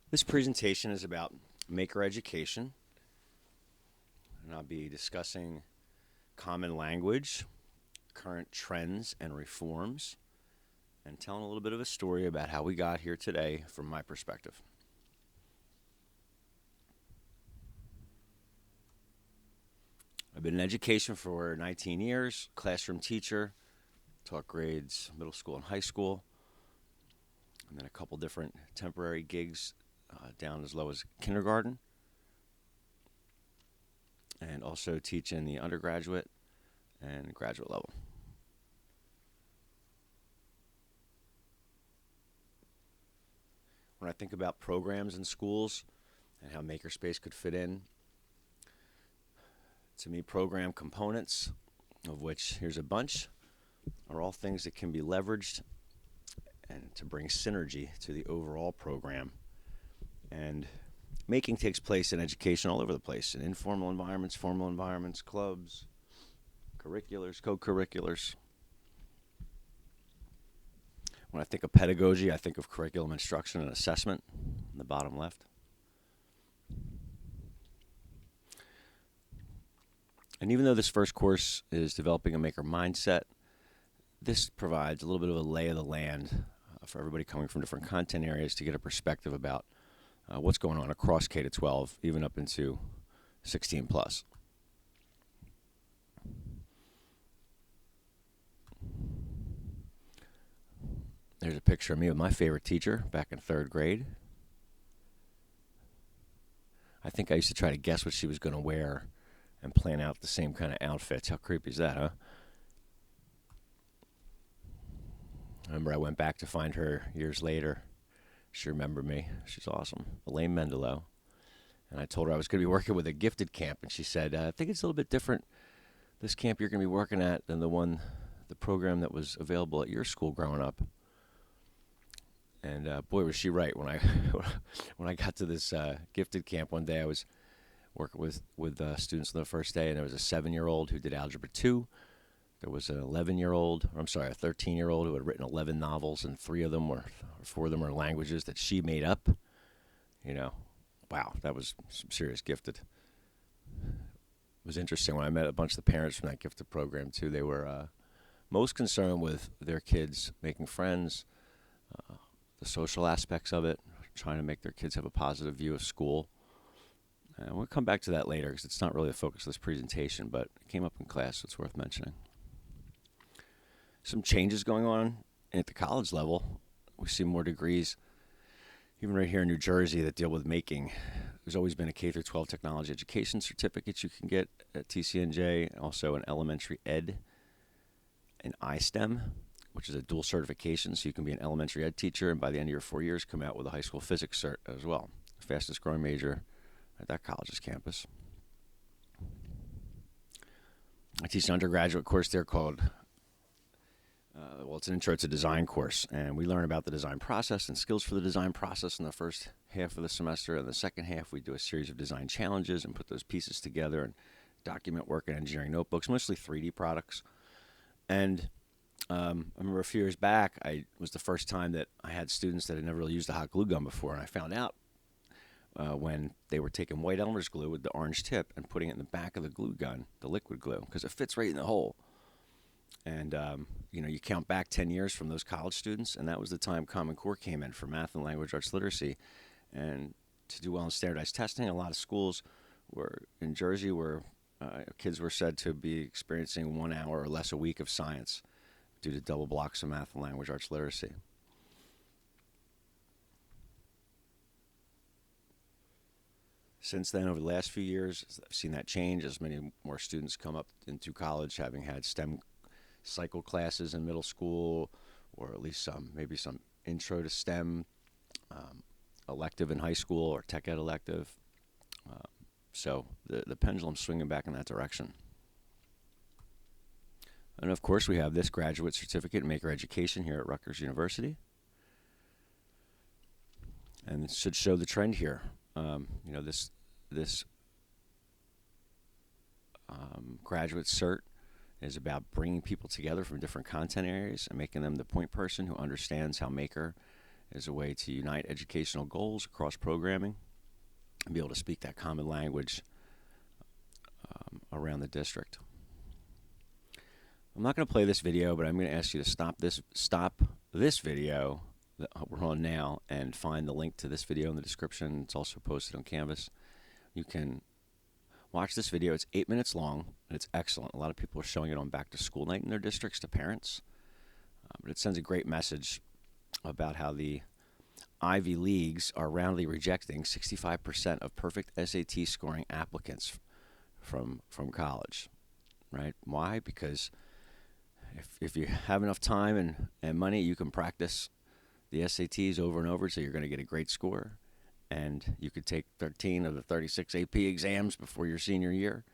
This presentation is about maker education, and I'll be discussing common language, current trends and reforms, and telling a little bit of a story about how we got here today from my perspective. I've been in education for 19 years, classroom teacher, taught grades middle school and high school, and then a couple different temporary gigs down as low as kindergarten, and also teach in the undergraduate and graduate level. When I think about programs in schools and how makerspace could fit in, to me, program components, of which here's a bunch, are all things that can be leveraged and to bring synergy to the overall program. And making takes place in education all over the place, in informal environments, formal environments, clubs, curriculars, co-curriculars. When I think of pedagogy, I think of curriculum instruction and assessment in the bottom left. And even though this first course is developing a maker mindset, this provides a little bit of a lay of the land for everybody coming from different content areas to get a perspective about what's going on across K to 12, even up into 16 plus. There's a picture of me with my favorite teacher back in third grade. I think I used to try to guess what she was going to wear and plan out the same kind of outfits. How creepy is that, huh? I remember I went back to find her years later. She remembered me. She's awesome. Elaine Mendelo. And I told her I was going to be working with a gifted camp, and she said, I think it's a little bit different, this camp you're going to be working at, than the program that was available at your school growing up. And boy, was she right. When I got to this gifted camp one day, I was working with students on the first day, and there was a 7-year-old who did Algebra 2. There was an 11-year-old, or I'm sorry, a 13-year-old who had written 11 novels, and 4 of them were languages that she made up. You know, wow, that was some serious gifted. It was interesting when I met a bunch of the parents from that gifted program, too. They were most concerned with their kids making friends, the social aspects of it, trying to make their kids have a positive view of school. And we'll come back to that later because it's not really the focus of this presentation, but it came up in class, so it's worth mentioning. Some changes going on at the college level. We see more degrees, even right here in New Jersey, that deal with making. There's always been a K through 12 technology education certificate you can get at TCNJ, and also an elementary ed, an iSTEM, which is a dual certification, so you can be an elementary ed teacher, and by the end of your 4 years, come out with a high school physics cert as well. Fastest growing major at that college's campus. I teach an undergraduate course there called, it's an intro to design course, and we learn about the design process and skills for the design process in the first half of the semester. In the second half, we do a series of design challenges and put those pieces together and document work in engineering notebooks, mostly 3D products. And I remember a few years back, it was the first time that I had students that had never really used a hot glue gun before, and I found out when they were taking white Elmer's glue with the orange tip and putting it in the back of the glue gun, the liquid glue, because it fits right in the hole. And, you count back 10 years from those college students, and that was the time Common Core came in for math and language arts literacy. And to do well in standardized testing, a lot of schools were in Jersey where kids were said to be experiencing 1 hour or less a week of science due to double blocks of math and language arts literacy. Since then, over the last few years, I've seen that change as many more students come up into college, having had STEM cycle classes in middle school, or at least maybe some intro to STEM elective in high school, or tech ed elective. So the pendulum's swinging back in that direction. And of course, we have this graduate certificate in maker education here at Rutgers University. And it should show the trend here. This graduate cert is about bringing people together from different content areas and making them the point person who understands how maker is a way to unite educational goals across programming and be able to speak that common language around the district. I'm not going to play this video, but I'm going to ask you to stop this video that we're on now and find the link to this video in the description. It's also posted on Canvas. You can watch this video. It's 8 minutes long, and it's excellent. A lot of people are showing it on back to school night in their districts to parents. But it sends a great message about how the Ivy Leagues are roundly rejecting 65% of perfect SAT scoring applicants from college, right? Why? Because if you have enough time and money, you can practice the SATs over and over, so you're going to get a great score. And you could take 13 of the 36 AP exams before your senior year.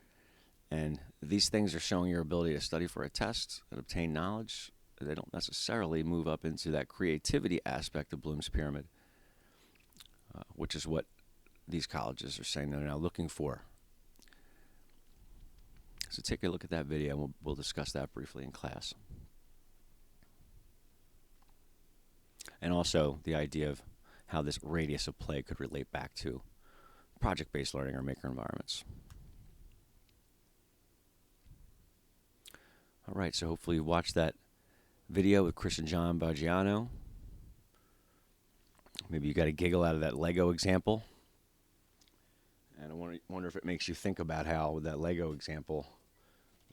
And these things are showing your ability to study for a test and obtain knowledge. They don't necessarily move up into that creativity aspect of Bloom's pyramid, which is what these colleges are saying they're now looking for. So take a look at that video, and we'll discuss that briefly in class. And also the idea of how this radius of play could relate back to project-based learning or maker environments. All right, so hopefully you watched that video with Chris and John Baggiano. Maybe you got a giggle out of that Lego example. And I wonder if it makes you think about how, with that Lego example,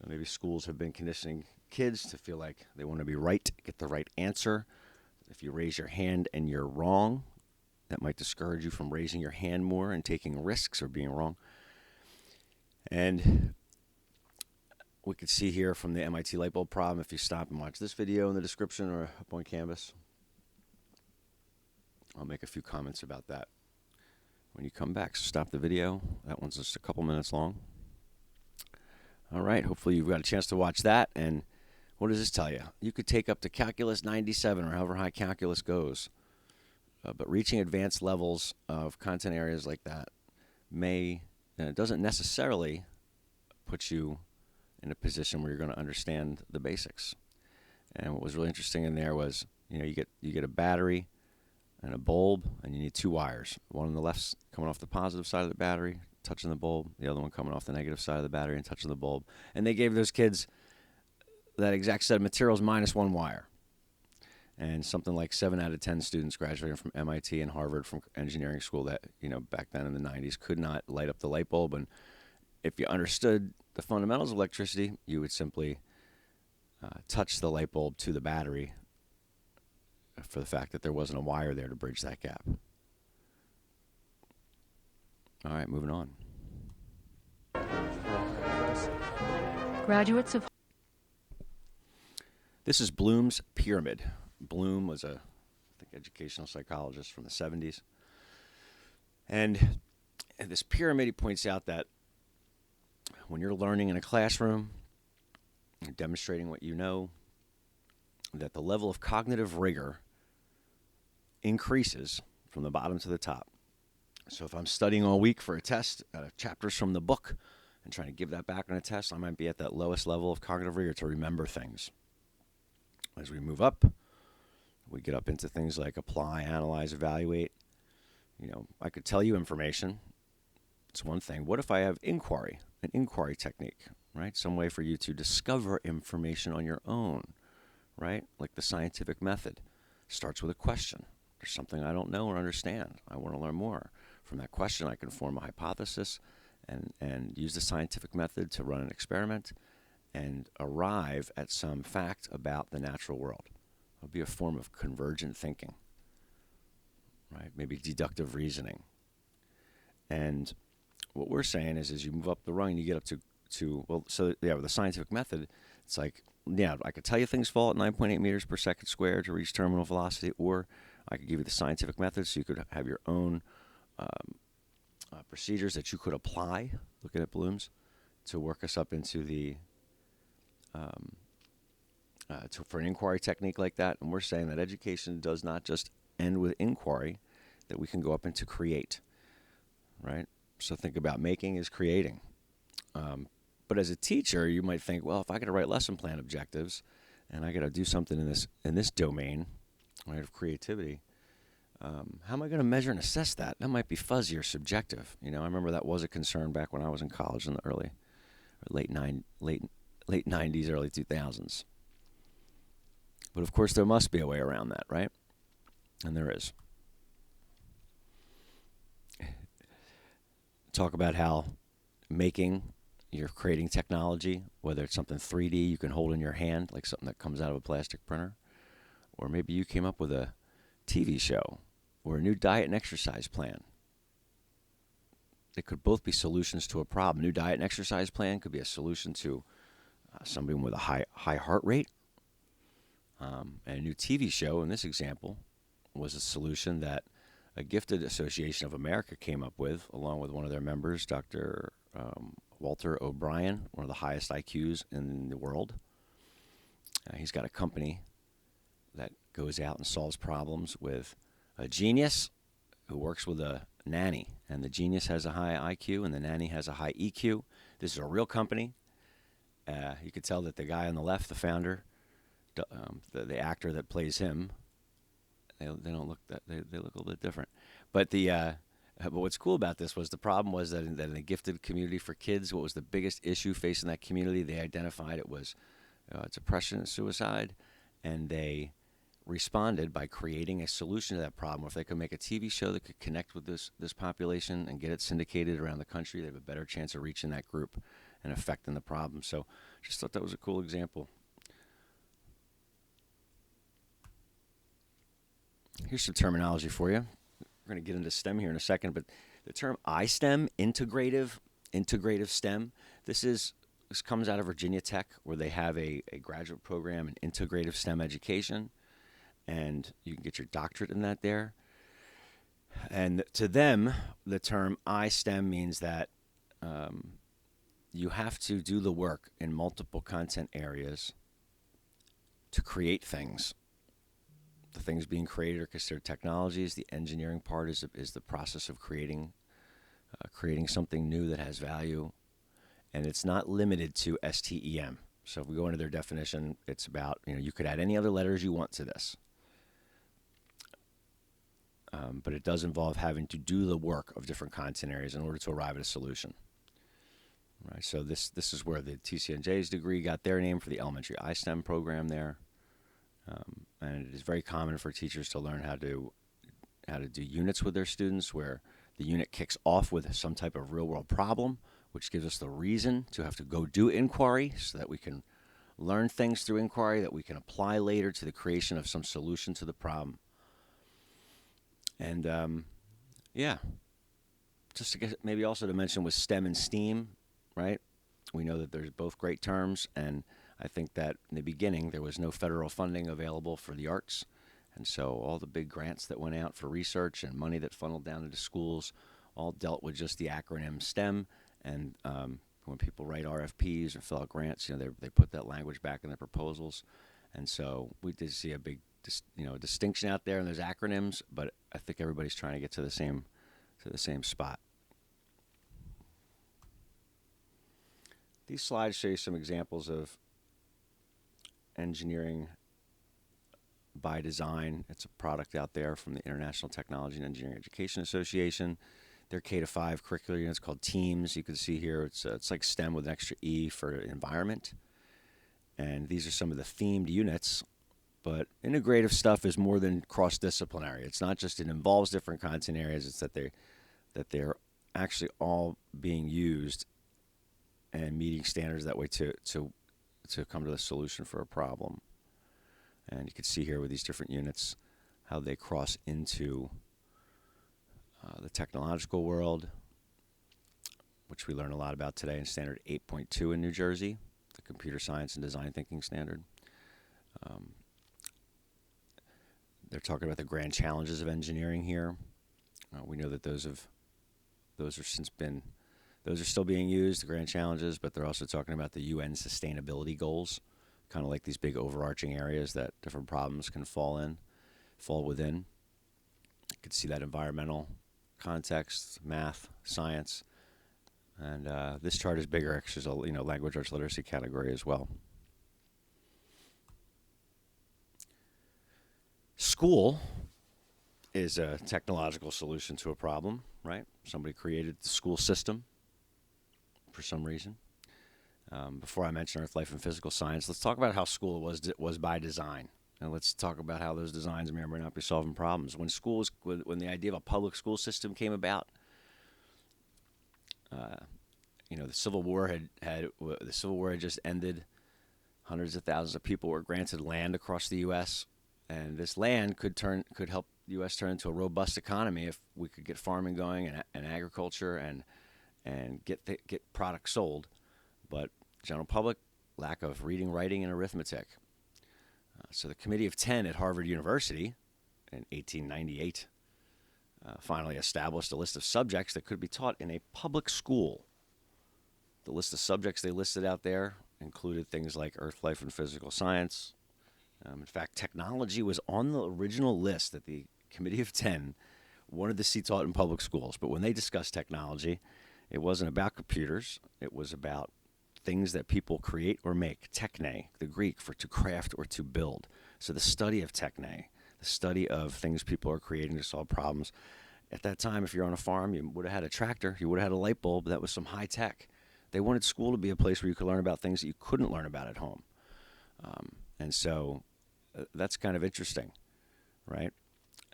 maybe schools have been conditioning kids to feel like they want to be right, get the right answer. If you raise your hand and you're wrong, that might discourage you from raising your hand more and taking risks or being wrong. And we could see here from the MIT light bulb problem, if you stop and watch this video in the description or up on Canvas, I'll make a few comments about that when you come back. So stop the video. That one's just a couple minutes long. All right, hopefully you've got a chance to watch that. And what does this tell you? You could take up to Calculus 97 or however high calculus goes. But reaching advanced levels of content areas like that doesn't necessarily put you in a position where you're going to understand the basics. And what was really interesting in there was, you get a battery and a bulb, and you need two wires. One on the left coming off the positive side of the battery, touching the bulb. The other one coming off the negative side of the battery and touching the bulb. And they gave those kids that exact set of materials minus one wire. And something like 7 out of 10 students graduating from MIT and Harvard from engineering school that, back then in the 90s could not light up the light bulb. And if you understood the fundamentals of electricity, you would simply touch the light bulb to the battery for the fact that there wasn't a wire there to bridge that gap. All right, moving on. Graduates of This is Bloom's pyramid. Bloom was a educational psychologist from the 70s. And this pyramid, he points out that when you're learning in a classroom, you're demonstrating what you know, that the level of cognitive rigor increases from the bottom to the top. So if I'm studying all week for a test, chapters from the book, and trying to give that back on a test, I might be at that lowest level of cognitive rigor to remember things. As we move up, we get up into things like apply, analyze, evaluate. I could tell you information. It's one thing. What if I have inquiry, an inquiry technique, right? Some way for you to discover information on your own, right? Like the scientific method. Starts with a question. There's something I don't know or understand. I want to learn more. From that question, I can form a hypothesis and use the scientific method to run an experiment and arrive at some fact about the natural world. It would be a form of convergent thinking, right? Maybe deductive reasoning. And what we're saying is, as you move up the rung, you get up to with the scientific method, it's like, I could tell you things fall at 9.8 meters per second squared to reach terminal velocity, or I could give you the scientific method so you could have your own procedures that you could apply, looking at Bloom's, to work us up into the for an inquiry technique like that. And we're saying that education does not just end with inquiry, that we can go up into create, right? So think about making is creating. But as a teacher, you might think, well, if I got to write lesson plan objectives and I got to do something in this domain, right, of creativity, How am I going to measure and assess that? That might be fuzzy or subjective. I remember that was a concern back when I was in college in the late 90s, early 2000s. But of course, there must be a way around that, right? And there is. Talk about how you're creating technology, whether it's something 3D you can hold in your hand, like something that comes out of a plastic printer, or maybe you came up with a TV show or a new diet and exercise plan. They could both be solutions to a problem. New diet and exercise plan could be a solution to somebody with a high heart rate. And a new TV show, in this example, was a solution that a Gifted Association of America came up with, along with one of their members, Dr. Walter O'Brien, one of the highest IQs in the world. He's got a company that goes out and solves problems with a genius who works with a nanny. And the genius has a high IQ and the nanny has a high EQ. This is a real company. You could tell that the guy on the left, the founder, the actor that plays him, they don't look that they look a little bit different. But but what's cool about this was the problem was that in the gifted community for kids, what was the biggest issue facing that community? They identified it was depression and suicide, and they responded by creating a solution to that problem. If they could make a TV show that could connect with this population and get it syndicated around the country, they have a better chance of reaching that group and affecting the problem. So just thought that was a cool example. Here's some terminology for you. We're going to get into STEM here in a second, but the term iSTEM, integrative STEM, this comes out of Virginia Tech, where they have a graduate program in integrative STEM education, and you can get your doctorate in that there. And to them, the term iSTEM means that you have to do the work in multiple content areas to create things. The things being created are considered technologies. The engineering part is the process of creating something new that has value, and it's not limited to STEM. So if we go into their definition, it's about you could add any other letters you want to this, but it does involve having to do the work of different content areas in order to arrive at a solution. Right. So this is where the TCNJ's degree got their name for the elementary iSTEM program there. And it is very common for teachers to learn how to do units with their students, where the unit kicks off with some type of real-world problem, which gives us the reason to have to go do inquiry so that we can learn things through inquiry that we can apply later to the creation of some solution to the problem. And, just to get maybe also to mention with STEM and STEAM, right? We know that there's both great terms, and I think that in the beginning there was no federal funding available for the arts, and so all the big grants that went out for research and money that funneled down into schools all dealt with just the acronym STEM. And when people write RFPs or fill out grants, they put that language back in their proposals, and so we did see a big distinction out there in those acronyms. But I think everybody's trying to get to the same spot. These slides show you some examples of engineering by design. It's a product out there from the International Technology and Engineering Education Association. Their K-5 curricular units called TEAMS. You can see here it's like STEM with an extra E for environment. And these are some of the themed units. But integrative stuff is more than cross-disciplinary. It's not just it involves different content areas. It's that they're actually all being used and meeting standards that way to come to the solution for a problem. And you can see here with these different units how they cross into the technological world, which we learn a lot about today in Standard 8.2 in New Jersey, the Computer Science and Design Thinking Standard. They're talking about the grand challenges of engineering here. We know that those are still being used, the grand challenges, but they're also talking about the UN sustainability goals, kind of like these big overarching areas that different problems can fall within. You can see that environmental context, math, science, and this chart is bigger. Actually, there's a language arts literacy category as well. School is a technological solution to a problem, right? Somebody created the school system for some reason. Before I mention Earth, Life, and Physical Science, let's talk about how school was by design. And let's talk about how those designs may or may not be solving problems. When the idea of a public school system came about, the Civil War had just ended. Hundreds of thousands of people were granted land across the U.S., and this land could help the U.S. turn into a robust economy if we could get farming going and agriculture and get products sold. But general public, lack of reading, writing, and arithmetic. So the Committee of 10 at Harvard University in 1898 finally established a list of subjects that could be taught in a public school. The list of subjects they listed out there included things like Earth, Life, and Physical Science. In fact, technology was on the original list that the Committee of 10 wanted to see taught in public schools. But when they discussed technology, it wasn't about computers. It was about things that people create or make. Techne, the Greek for to craft or to build. So the study of techne, the study of things people are creating to solve problems. At that time, if you're on a farm, you would have had a tractor. You would have had a light bulb. That was some high tech. They wanted school to be a place where you could learn about things that you couldn't learn about at home. And so that's kind of interesting, right?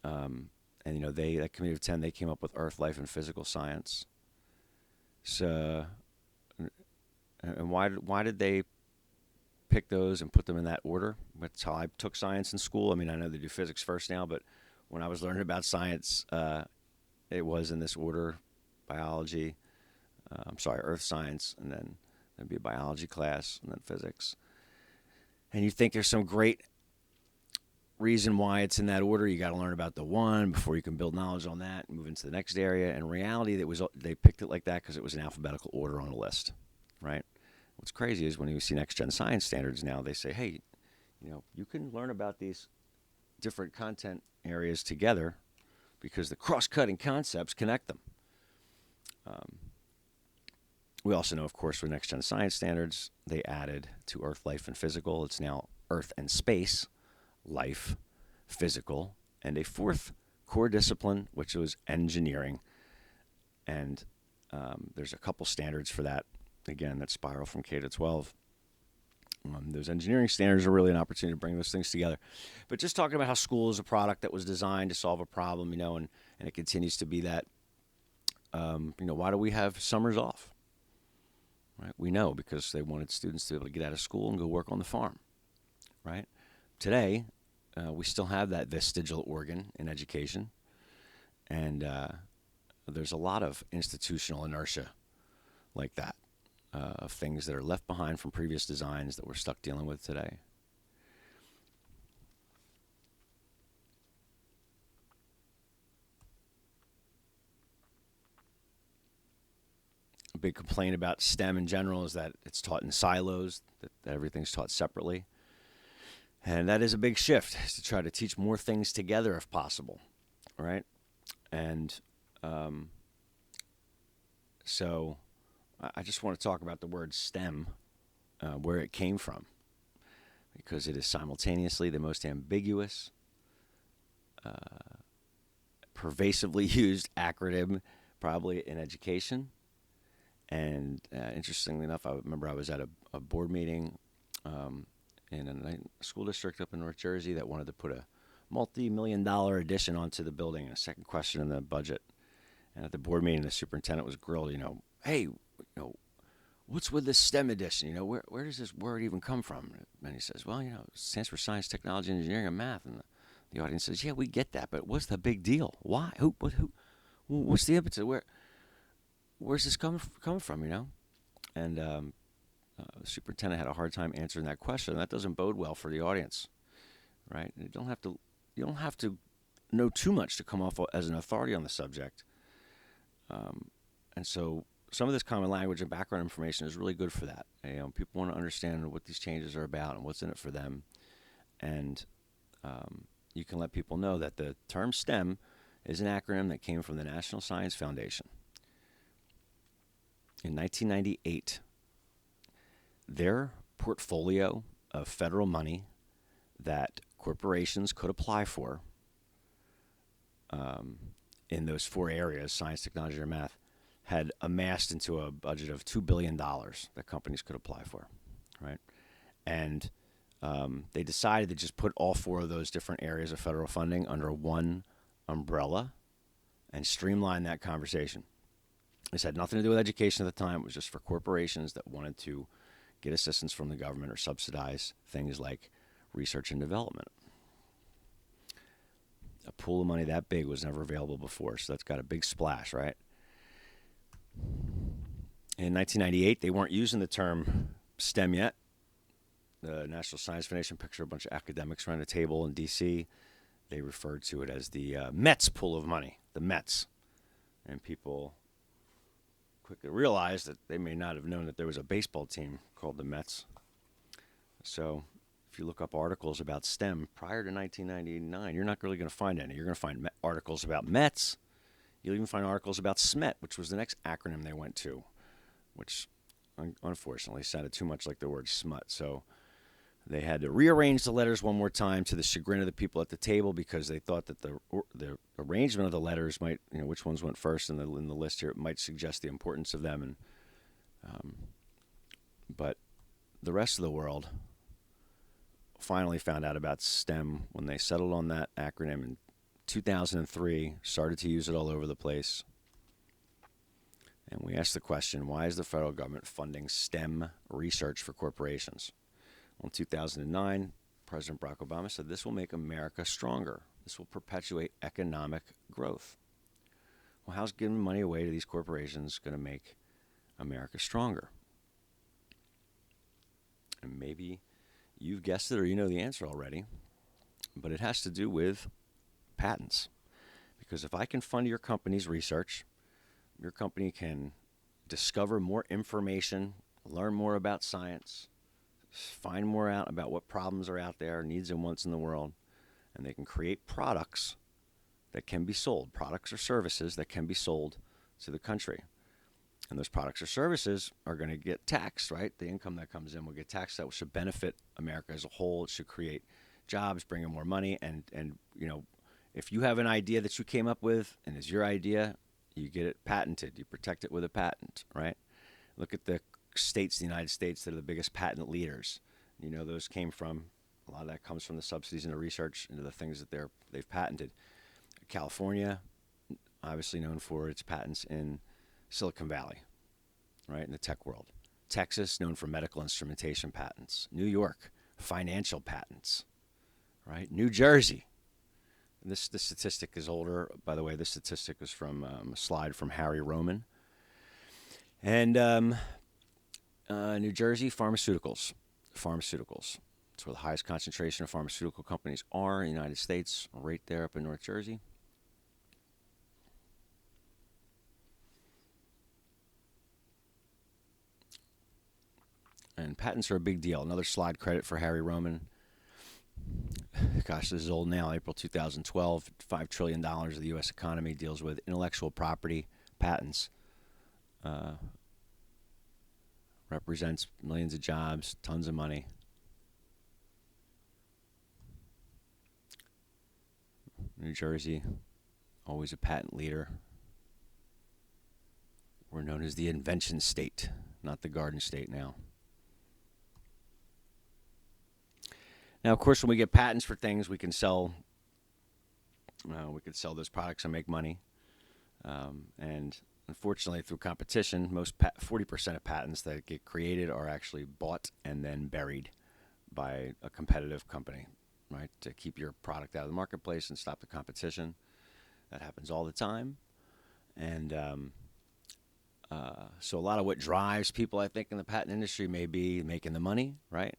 That Committee of 10, they came up with Earth, Life, and Physical Science. So, and why did they pick those and put them in that order? That's how I took science in school. I mean, I know they do physics first now, but when I was learning about science, it was in this order: biology, earth science, and then there'd be a biology class, and then physics. And you think there's some great reason why it's in that order. You got to learn about the one before you can build knowledge on that and move into the next area. In reality, they picked it like that because it was in alphabetical order on the list, right? What's crazy is when you see next-gen science standards now, they say, hey, you can learn about these different content areas together because the cross-cutting concepts connect them. We also know, of course, with next-gen science standards, they added to Earth, Life, and Physical. It's now Earth and Space, Life, Physical, and a fourth core discipline, which was engineering. And there's a couple standards for that, again, that spiral from K to 12. Those engineering standards are really an opportunity to bring those things together. But just talking about how school is a product that was designed to solve a problem, and it continues to be that. Why do we have summers off? Right? We know because they wanted students to be able to get out of school and go work on the farm. Right? Today, we still have that vestigial organ in education, and there's a lot of institutional inertia like that, of things that are left behind from previous designs that we're stuck dealing with today. A big complaint about STEM in general is that it's taught in silos, that everything's taught separately. And that is a big shift, is to try to teach more things together if possible, right? And so I just want to talk about the word STEM, where it came from, because it is simultaneously the most ambiguous, pervasively used acronym probably in education. And interestingly enough, I remember I was at a board meeting in a school district up in North Jersey that wanted to put a multi-million-dollar addition onto the building, a second question in the budget. And at the board meeting, the superintendent was grilled, hey, what's with this STEM addition? Where does this word even come from? And he says, well, it stands for science, technology, engineering, and math. And the audience says, yeah, we get that, but what's the big deal? Why? What's the impetus? Where's this coming from, And the superintendent had a hard time answering that question. And that doesn't bode well for the audience, right? You don't have to know too much to come off as an authority on the subject. And so some of this common language and background information is really good for that. People want to understand what these changes are about and what's in it for them. And you can let people know that the term STEM is an acronym that came from the National Science Foundation. In 1998, their portfolio of federal money that corporations could apply for in those 4 areas, science, technology, or math, had amassed into a budget of $2 billion that companies could apply for, right? And they decided to just put all 4 of those different areas of federal funding under one umbrella and streamline that conversation. This had nothing to do with education at the time. It was just for corporations that wanted to get assistance from the government or subsidize things like research and development. A pool of money that big was never available before, so that's got a big splash, right? In 1998, they weren't using the term STEM yet. The National Science Foundation pictured a bunch of academics around a table in D.C. They referred to it as the Mets pool of money, the Mets. And people quickly realized that they may not have known that there was a baseball team called the Mets. So if you look up articles about STEM prior to 1999, you're not really going to find any. You're going to find articles about Mets. You'll even find articles about SMET, which was the next acronym they went to, which unfortunately sounded too much like the word smut. So they had to rearrange the letters one more time to the chagrin of the people at the table because they thought that the arrangement of the letters might, which ones went first in the list here, it might suggest the importance of them. And but the rest of the world finally found out about STEM when they settled on that acronym in 2003, started to use it all over the place. And we asked the question, why is the federal government funding STEM research for corporations? Well, in 2009, President Barack Obama said this will make America stronger. This will perpetuate economic growth. Well, how's giving money away to these corporations going to make America stronger? And maybe you've guessed it or you know the answer already, but it has to do with patents. Because if I can fund your company's research, your company can discover more information, learn more about science, find more out about what problems are out there, needs and wants in the world, and they can create products that can be sold, products or services that can be sold to the country. And those products or services are going to get taxed, right? The income that comes in will get taxed. That should benefit America as a whole. It should create jobs, bring in more money, and if you have an idea that you came up with and is your idea, you get it patented. You protect it with a patent, right? Look at the states in the United States that are the biggest patent leaders. Those came from, a lot of that comes from the subsidies into research, into the things that they've patented. California, obviously known for its patents in Silicon Valley, right, in the tech world. Texas, known for medical instrumentation patents. New York, financial patents, right? New Jersey. This statistic is older. By the way, this statistic is from a slide from Harry Roman. And New Jersey, pharmaceuticals. It's where the highest concentration of pharmaceutical companies are in the United States, right there up in North Jersey. And patents are a big deal. Another slide credit for Harry Roman. Gosh, this is old now. April 2012, $5 trillion of the U.S. economy deals with intellectual property patents. Represents millions of jobs, tons of money. New Jersey, always a patent leader. We're known as the invention state, not the garden state now. Now, of course, when we get patents for things, we can sell those products and make money. And unfortunately, through competition, 40% of patents that get created are actually bought and then buried by a competitive company, right, to keep your product out of the marketplace and stop the competition. That happens all the time. And so a lot of what drives people, I think, in the patent industry may be making the money, right,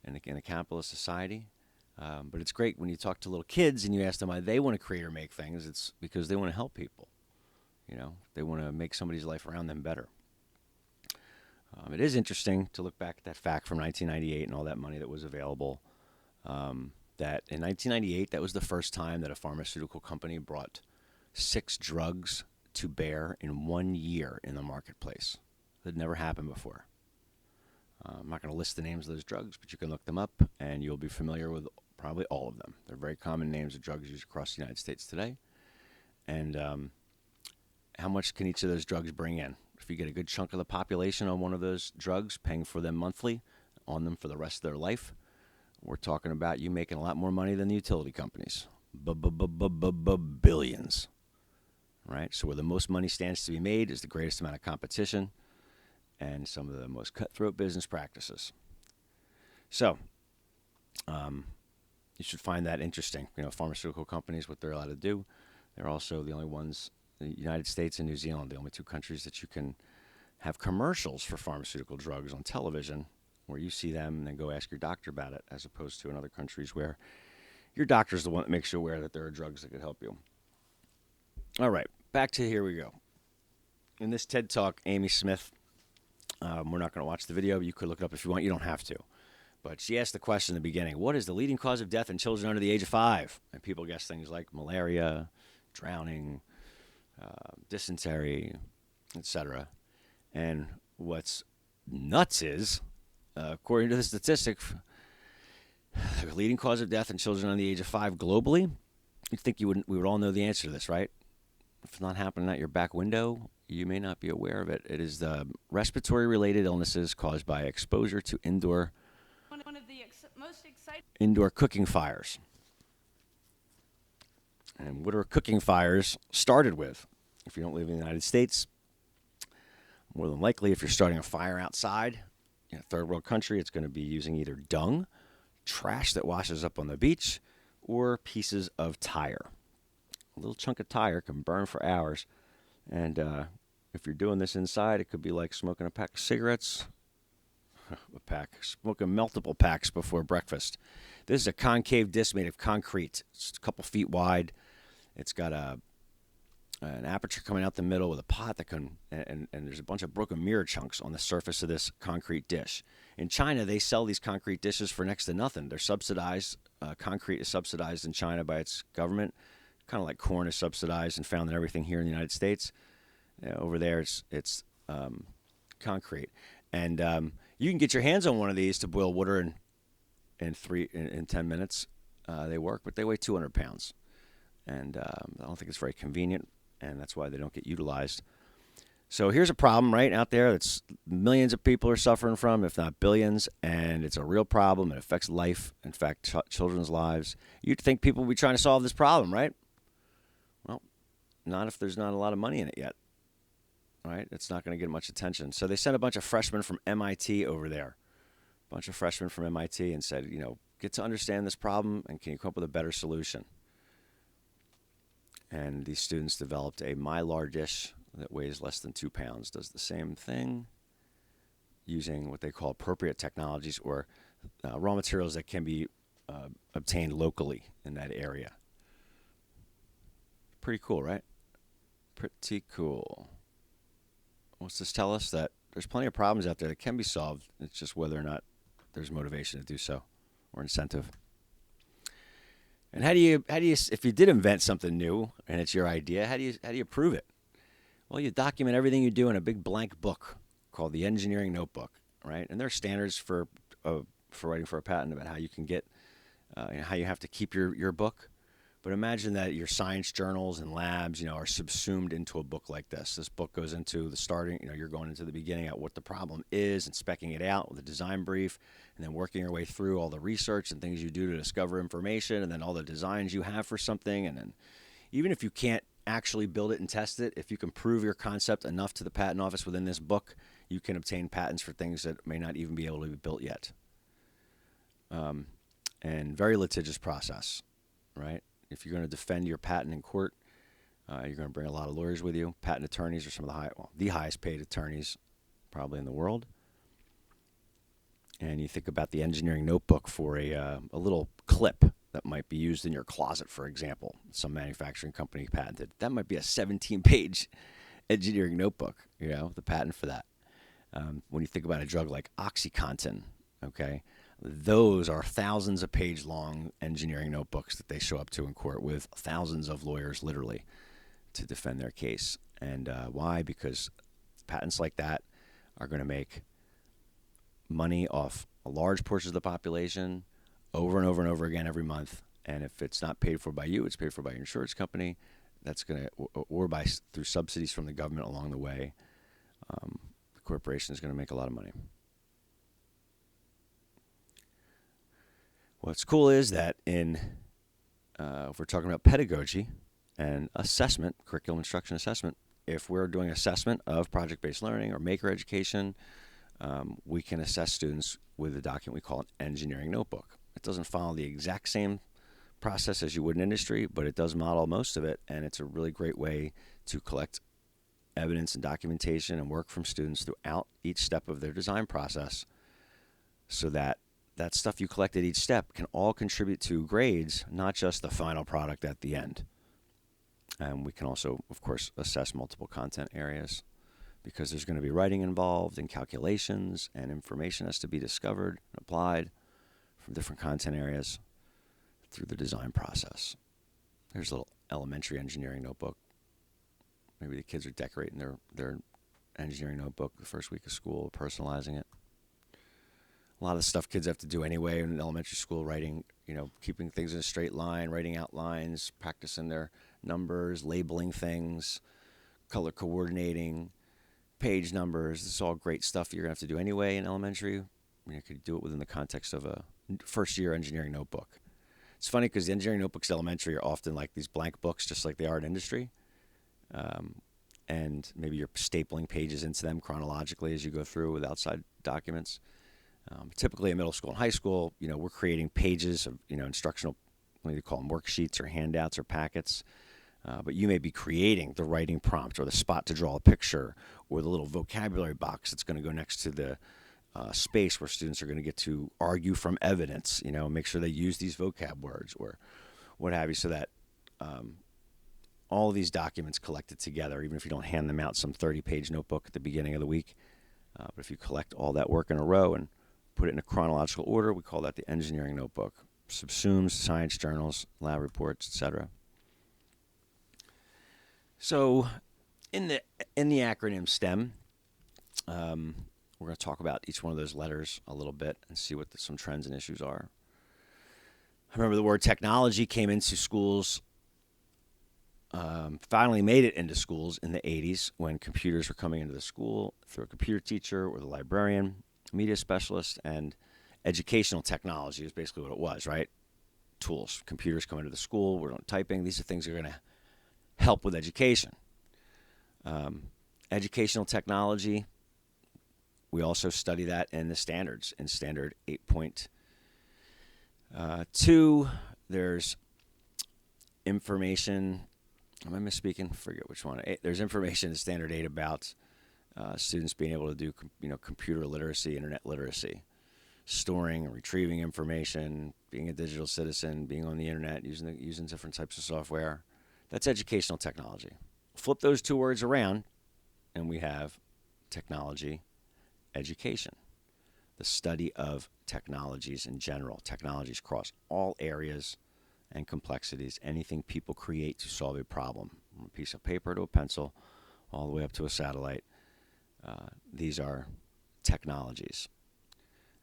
in a capitalist society. But it's great when you talk to little kids and you ask them why they want to create or make things. It's because they want to help people. They want to make somebody's life around them better. It is interesting to look back at that fact from 1998 and all that money that was available. That in 1998, that was the first time that a pharmaceutical company brought 6 drugs to bear in 1 year in the marketplace. That had never happened before. I'm not going to list the names of those drugs, but you can look them up and you'll be familiar with probably all of them. They're very common names of drugs used across the United States today. And how much can each of those drugs bring in? If you get a good chunk of the population on one of those drugs, paying for them monthly, on them for the rest of their life, we're talking about you making a lot more money than the utility companies. Billions. Right? So where the most money stands to be made is the greatest amount of competition and some of the most cutthroat business practices. So, you should find that interesting. Pharmaceutical companies, what they're allowed to do. They're also the only ones, the United States and New Zealand, the only two countries that you can have commercials for pharmaceutical drugs on television where you see them and then go ask your doctor about it, as opposed to in other countries where your doctor's the one that makes you aware that there are drugs that could help you. All right, back to here we go. In this TED Talk, Amy Smith, we're not going to watch the video. You could look it up if you want. You don't have to. But she asked the question in the beginning, what is the leading cause of death in children under the age of 5? And people guess things like malaria, drowning, dysentery, etc. And what's nuts is, according to the statistic, the leading cause of death in children under the age of 5 globally, you'd think we would all know the answer to this, right? If it's not happening at your back window, you may not be aware of it. It is the respiratory-related illnesses caused by exposure to indoor cooking fires. And what are cooking fires started with? If you don't live in the United States, more than likely, if you're starting a fire outside in a third world country, it's going to be using either dung, trash that washes up on the beach, or pieces of tire. A little chunk of tire can burn for hours. And if you're doing this inside, it could be like smoking a pack of cigarettes. Smoking multiple packs before breakfast. This is a concave disc made of concrete. It's a couple feet wide. It's got an aperture coming out the middle with a pot that can, and there's a bunch of broken mirror chunks on the surface of this concrete dish. In China, they sell these concrete dishes for next to nothing. They're subsidized. Concrete is subsidized in China by its government, kind of like corn is subsidized and found in everything here in the United States. Over there, it's concrete. And you can get your hands on one of these to boil water in 10 minutes. They work, but they weigh 200 pounds. And I don't think it's very convenient, and that's why they don't get utilized. So here's a problem right out there that's millions of people are suffering from, if not billions, and it's a real problem. It affects life, in fact, children's lives. You'd think people would be trying to solve this problem, right? Well, not if there's not a lot of money in it yet. Right? It's not going to get much attention. So they sent a bunch of freshmen from MIT over there. A bunch of freshmen from MIT and said, get to understand this problem and can you come up with a better solution? And these students developed a Mylar dish that weighs less than 2 pounds, does the same thing using what they call appropriate technologies or raw materials that can be obtained locally in that area. Pretty cool, right? Pretty cool. What's this tell us? That there's plenty of problems out there that can be solved. It's just whether or not there's motivation to do so or incentive. And how do you, if you did invent something new and it's your idea, how do you prove it? Well, you document everything you do in a big blank book called the Engineering Notebook, right? And there are standards for writing for a patent about how you can get, how you have to keep your book. But imagine that your science journals and labs, are subsumed into a book like this. This book goes into the starting, you're going into the beginning at what the problem is and speccing it out with a design brief, and then working your way through all the research and things you do to discover information, and then all the designs you have for something. And then even if you can't actually build it and test it, if you can prove your concept enough to the patent office within this book, you can obtain patents for things that may not even be able to be built yet. And very litigious process, right? If you're going to defend your patent in court, you're going to bring a lot of lawyers with you. Patent attorneys are some of the highest paid attorneys probably in the world. And you think about the engineering notebook for a little clip that might be used in your closet, for example. Some manufacturing company patented. That might be a 17-page engineering notebook, the patent for that. When you think about a drug like OxyContin, okay, those are thousands of page-long engineering notebooks that they show up to in court with thousands of lawyers, literally, to defend their case. And why? Because patents like that are going to make money off a large portion of the population over and over and over again every month. And if it's not paid for by you, it's paid for by your insurance company. that's going to, or through subsidies from the government along the way, the corporation is going to make a lot of money. What's cool is that if we're talking about pedagogy and assessment, curriculum instruction assessment, if we're doing assessment of project-based learning or maker education, we can assess students with a document we call an engineering notebook. It doesn't follow the exact same process as you would in industry, but it does model most of it, and it's a really great way to collect evidence and documentation and work from students throughout each step of their design process, so that that stuff you collect at each step can all contribute to grades, not just the final product at the end. And we can also, of course, assess multiple content areas, because there's going to be writing involved and calculations, and information has to be discovered and applied from different content areas through the design process. There's a little elementary engineering notebook. Maybe the kids are decorating their engineering notebook the first week of school, personalizing it. A lot of the stuff kids have to do anyway in elementary school, writing, keeping things in a straight line, writing outlines, practicing their numbers, labeling things, color coordinating, page numbers. This is all great stuff you're going to have to do anyway in elementary. You could do it within the context of a first-year engineering notebook. It's funny because the engineering notebooks in elementary are often like these blank books, just like they are in industry. And maybe you're stapling pages into them chronologically as you go through with outside documents. Typically in middle school and high school, we're creating pages of, instructional, what do you call them, worksheets or handouts or packets. But you may be creating the writing prompt or the spot to draw a picture or the little vocabulary box that's going to go next to the space where students are going to get to argue from evidence, make sure they use these vocab words or what have you, so that all of these documents collected together, even if you don't hand them out some 30-page notebook at the beginning of the week, but if you collect all that work in a row and put it in a chronological order, we call that the engineering notebook. Subsumes science journals, lab reports, etc. So in the acronym STEM, we're going to talk about each one of those letters a little bit and see what some trends and issues are. I remember the word technology came into schools, finally made it into schools in the 80s when computers were coming into the school through a computer teacher or the librarian, media specialist, and educational technology is basically what it was, right? Tools. Computers come into the school, we're typing. These are things that are going to help with education. Educational technology, we also study that in the standards. In standard 8.2, there's information. Am I misspeaking? Forget which one. There's information in standard 8 about students being able to do, computer literacy, internet literacy, storing and retrieving information, being a digital citizen, being on the internet, using different types of software. That's educational technology. Flip those two words around, and we have technology education, the study of technologies in general. Technologies cross all areas and complexities, anything people create to solve a problem, from a piece of paper to a pencil, all the way up to a satellite. These are technologies.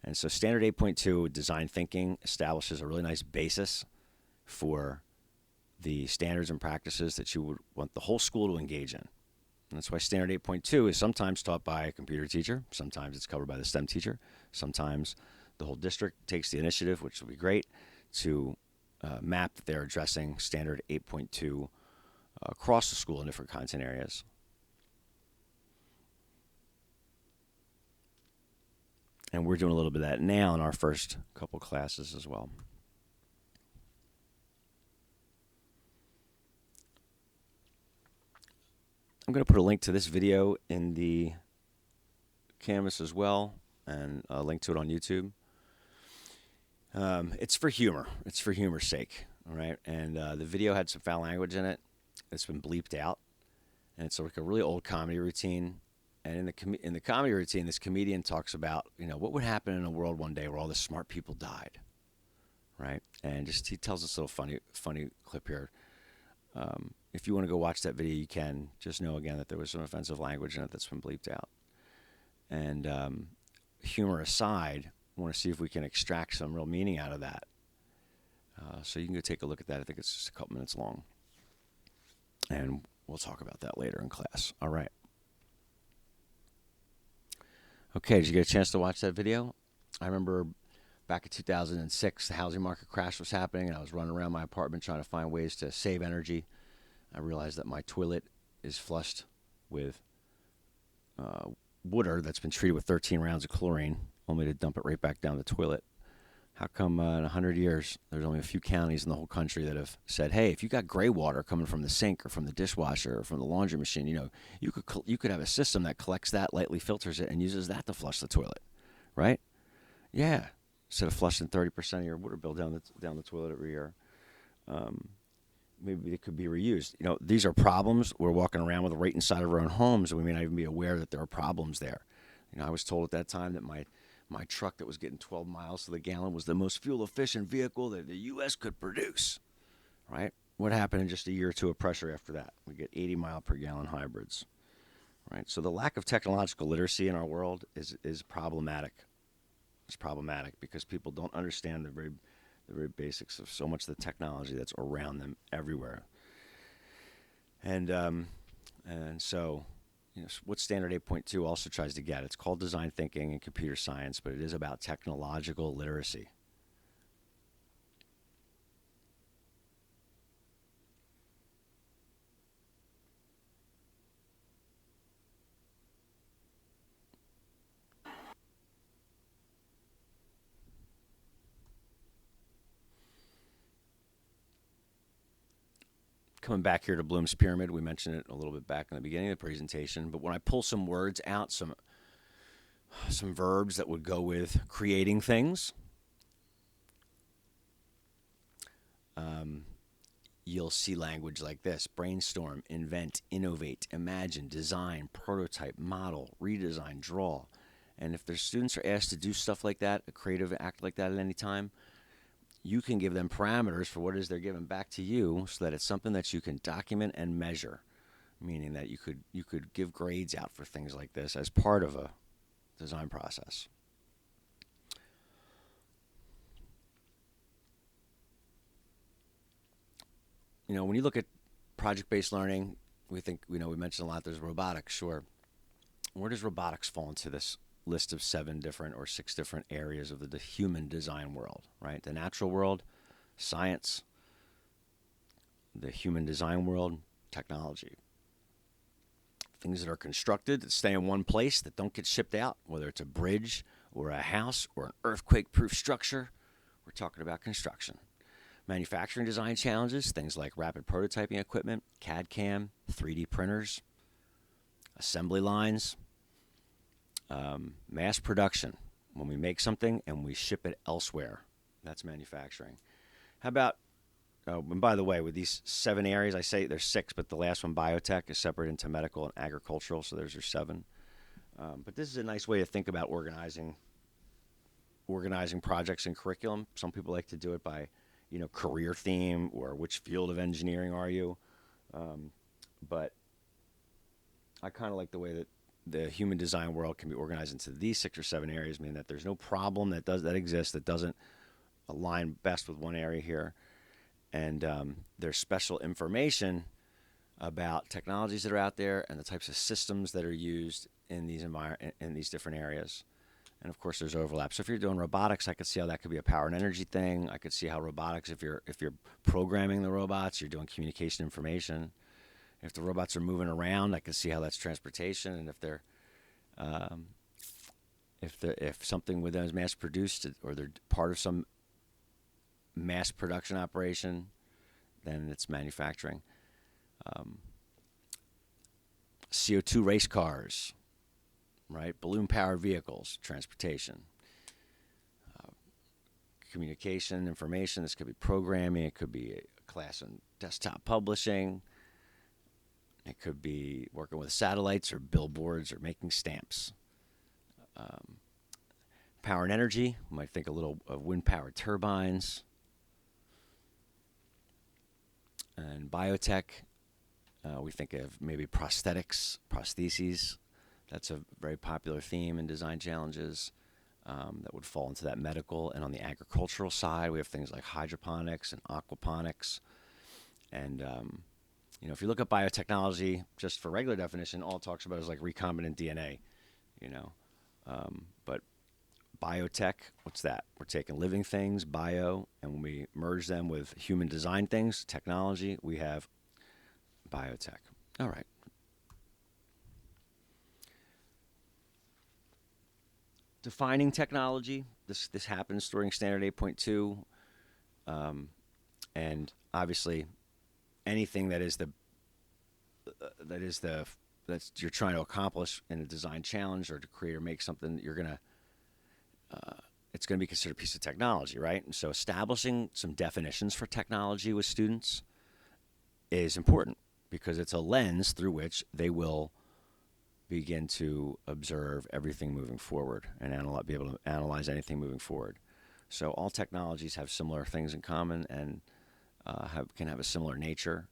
And so Standard 8.2, design thinking, establishes a really nice basis for the standards and practices that you would want the whole school to engage in. And that's why Standard 8.2 is sometimes taught by a computer teacher, sometimes it's covered by the STEM teacher, sometimes the whole district takes the initiative, which will be great, to map that they're addressing Standard 8.2 across the school in different content areas. And we're doing a little bit of that now in our first couple classes as well. I'm going to put a link to this video in the Canvas as well, and a link to it on YouTube. It's for humor. It's for humor's sake, all right? And the video had some foul language in it. It's been bleeped out, and it's like a really old comedy routine. And in the comedy routine, this comedian talks about, what would happen in a world one day where all the smart people died, right? And he tells this little funny clip here. If you want to go watch that video, you can. Just know, again, that there was some offensive language in it that's been bleeped out. And humor aside, I want to see if we can extract some real meaning out of that. So you can go take a look at that. I think it's just a couple minutes long. And we'll talk about that later in class. All right. Okay, did you get a chance to watch that video? I remember back in 2006, the housing market crash was happening, and I was running around my apartment trying to find ways to save energy. I realized that my toilet is flushed with water that's been treated with 13 rounds of chlorine, only to dump it right back down the toilet. How come in 100 years, there's only a few counties in the whole country that have said, hey, if you got gray water coming from the sink or from the dishwasher or from the laundry machine, you could have a system that collects that, lightly filters it, and uses that to flush the toilet, right? Yeah. Instead of flushing 30% of your water bill down the toilet every year. Maybe it could be reused. These are problems we're walking around with right inside of our own homes, and we may not even be aware that there are problems there. I was told at that time that my truck that was getting 12 miles to the gallon was the most fuel-efficient vehicle that the U.S. could produce, right? What happened in just a year or two of pressure after that? We get 80-mile-per-gallon hybrids, right? So the lack of technological literacy in our world is problematic. It's problematic because people don't understand the very basics of so much of the technology that's around them everywhere. And so, what Standard 8.2 also tries to get. It's called design thinking and computer science, but it is about technological literacy. Coming back here to Bloom's Pyramid, we mentioned it a little bit back in the beginning of the presentation, but when I pull some words out, some verbs that would go with creating things, you'll see language like this: brainstorm, invent, innovate, imagine, design, prototype, model, redesign, draw. And if their students are asked to do stuff like that, a creative act like that at any time, you can give them parameters for what it is they're giving back to you so that it's something that you can document and measure, meaning that you could give grades out for things like this as part of a design process. When you look at project-based learning, we mentioned a lot, there's robotics, sure. Where does robotics fall into this list of 7 different or 6 different areas of the human design world, right? The natural world, science, the human design world, technology. Things that are constructed that stay in one place, that don't get shipped out, whether it's a bridge or a house or an earthquake-proof structure. We're talking about construction. Manufacturing design challenges, things like rapid prototyping equipment, CAD/CAM, 3D printers, assembly lines, mass production, when we make something and we ship it elsewhere. That's manufacturing. How about, and by the way, with these 7 areas, I say there's 6, but the last one, biotech, is separate into medical and agricultural, so there's your 7. But this is a nice way to think about organizing projects in curriculum. Some people like to do it by, career theme or which field of engineering are you. But I kind of like the way that the human design world can be organized into these 6 or 7 areas, meaning that there's no problem that exists that doesn't align best with one area here. And there's special information about technologies that are out there and the types of systems that are used in these different areas. And of course, there's overlap. So if you're doing robotics, I could see how that could be a power and energy thing. I could see how robotics, if you're programming the robots, you're doing communication information. If the robots are moving around, I can see how that's transportation. And if something with them is mass produced or they're part of some mass production operation, then it's manufacturing. CO2 race cars, right? Balloon-powered vehicles, transportation. Communication, information. This could be programming. It could be a class in desktop publishing. It could be working with satellites or billboards or making stamps. Power and energy. You might think a little of wind-powered turbines. And biotech, we think of maybe prostheses. That's a very popular theme in design challenges that would fall into that medical. And on the agricultural side, we have things like hydroponics and aquaponics and If you look at biotechnology, just for regular definition, all it talks about is like recombinant DNA, you know. But biotech, what's that? We're taking living things, bio, and when we merge them with human design things, technology, we have biotech. All right. Defining technology. This happens during standard 8.2, and obviously anything that's you're trying to accomplish in a design challenge or to create or make something, it's gonna be considered a piece of technology, right? And so establishing some definitions for technology with students is important because it's a lens through which they will begin to observe everything moving forward and be able to analyze anything moving forward. So all technologies have similar things in common and can have a similar nature.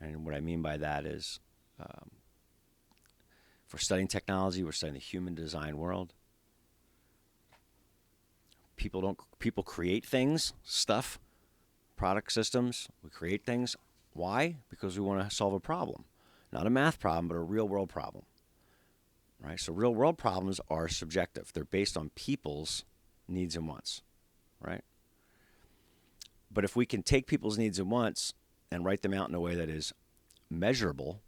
And what I mean by that is, for studying technology, we're studying the human design world. People create things, stuff, product systems. We create things. Why? Because we want to solve a problem, not a math problem, but a real world problem. Right? So real world problems are subjective. They're based on people's needs and wants, right? But if we can take people's needs and wants and write them out in a way that is measurable,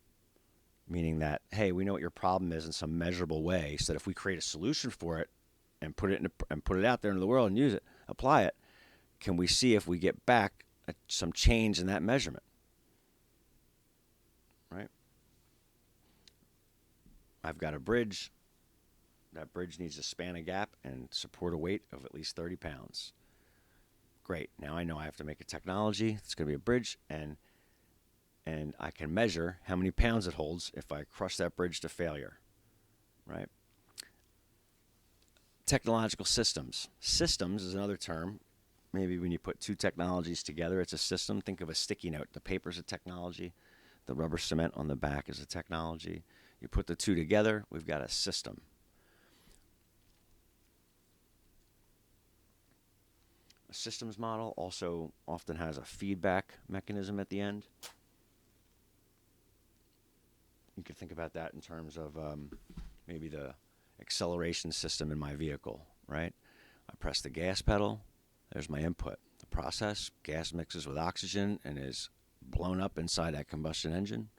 meaning that, hey, we know what your problem is in some measurable way, so that if we create a solution for it and put it out there into the world and use it, apply it, can we see if we get back some change in that measurement, right? I've got a bridge. That bridge needs to span a gap and support a weight of at least 30 pounds. Great. Now I know I have to make a technology. It's going to be a bridge, and I can measure how many pounds it holds if I crush that bridge to failure, right? Technological systems. Systems is another term. Maybe when you put two technologies together, it's a system. Think of a sticky note. The paper's a technology. The rubber cement on the back is a technology. You put the two together, we've got a system. A systems model also often has a feedback mechanism at the end. You can think about that in terms of maybe the acceleration system in my vehicle, right? I press the gas pedal, there's my input. The process, gas mixes with oxygen and is blown up inside that combustion engine.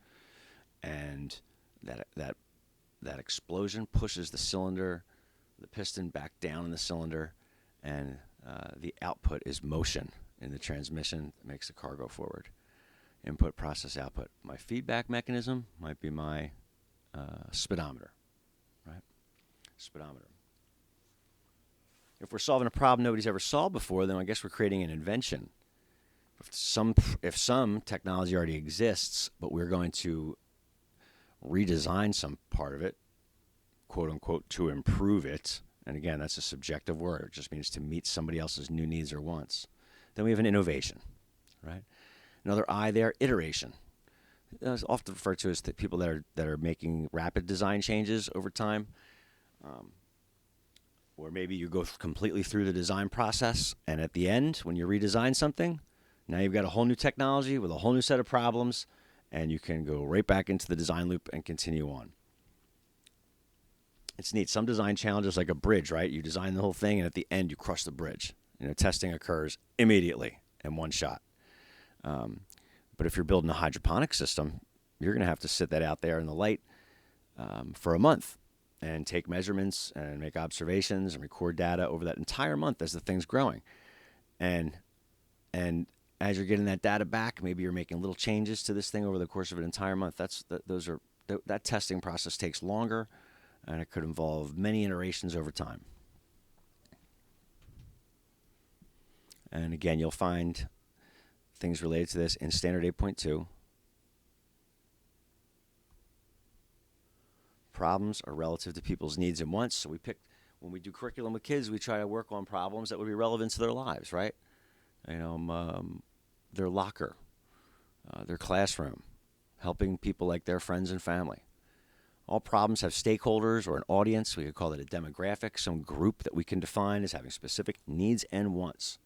And that explosion pushes the cylinder, the piston back down in the cylinder, and the output is motion in the transmission that makes the car go forward. Input, process, output. My feedback mechanism might be my speedometer, right? Speedometer. If we're solving a problem nobody's ever solved before, then I guess we're creating an invention. If some technology already exists, but we're going to redesign some part of it, quote unquote, to improve it, and again, that's a subjective word. It just means to meet somebody else's new needs or wants. Then we have an innovation, right? Another I there, iteration. It's often referred to as the people that are making rapid design changes over time, or maybe you go completely through the design process, and at the end, when you redesign something, now you've got a whole new technology with a whole new set of problems, and you can go right back into the design loop and continue on. It's neat. Some design challenges, like a bridge, right? You design the whole thing, and at the end, you crush the bridge. Testing occurs immediately in one shot. But if you're building a hydroponic system, you're going to have to sit that out there in the light for a month and take measurements and make observations and record data over that entire month as the thing's growing. And as you're getting that data back, maybe you're making little changes to this thing over the course of an entire month. That testing process takes longer, and it could involve many iterations over time. And again, you'll find things related to this in Standard 8.2. Problems are relative to people's needs and wants. So when we do curriculum with kids, we try to work on problems that would be relevant to their lives, right? Their locker, their classroom, helping people like their friends and family. All problems have stakeholders or an audience. We could call it a demographic, some group that we can define as having specific needs and wants.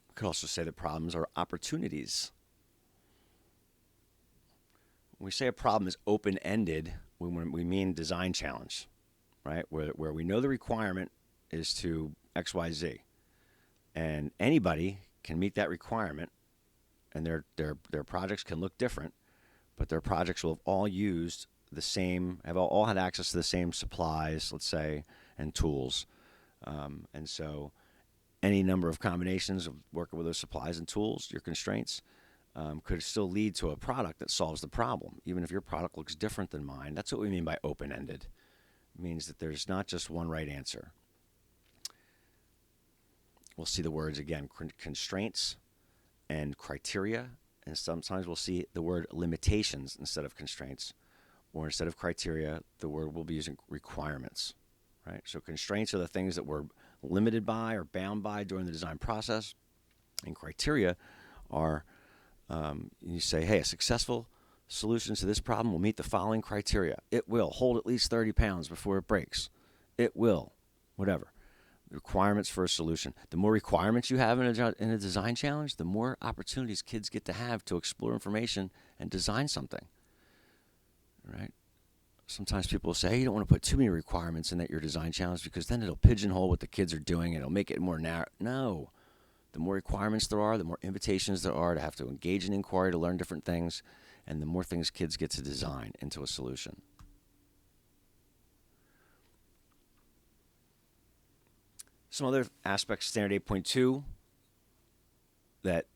We could also say that problems are opportunities When we say a problem is open-ended, we mean design challenge, right? Where we know the requirement is to X, Y, Z, and anybody can meet that requirement, and their projects can look different, but their projects will have all used the same, have all had access to the same supplies, let's say, and tools, and so any number of combinations of working with those supplies and tools, your constraints, could still lead to a product that solves the problem, even if your product looks different than mine. That's what we mean by open-ended. It means that there's not just one right answer. We'll see the words again, constraints and criteria, and sometimes we'll see the word limitations instead of constraints, or instead of criteria, the word we'll be using requirements, right? So constraints are the things that we're limited by or bound by during the design process, and criteria are, you say, hey, a successful solution to this problem will meet the following criteria. It will hold at least 30 pounds before it breaks. It will, whatever. Requirements for a solution. The more requirements you have in a design challenge, the more opportunities kids get to have to explore information and design something, right? Sometimes people will say, hey, you don't want to put too many requirements in your design challenge because then it'll pigeonhole what the kids are doing and it'll make it more narrow. No. The more requirements there are, the more invitations there are to have to engage in inquiry, to learn different things, and the more things kids get to design into a solution. Some other aspects, standard 8.2, that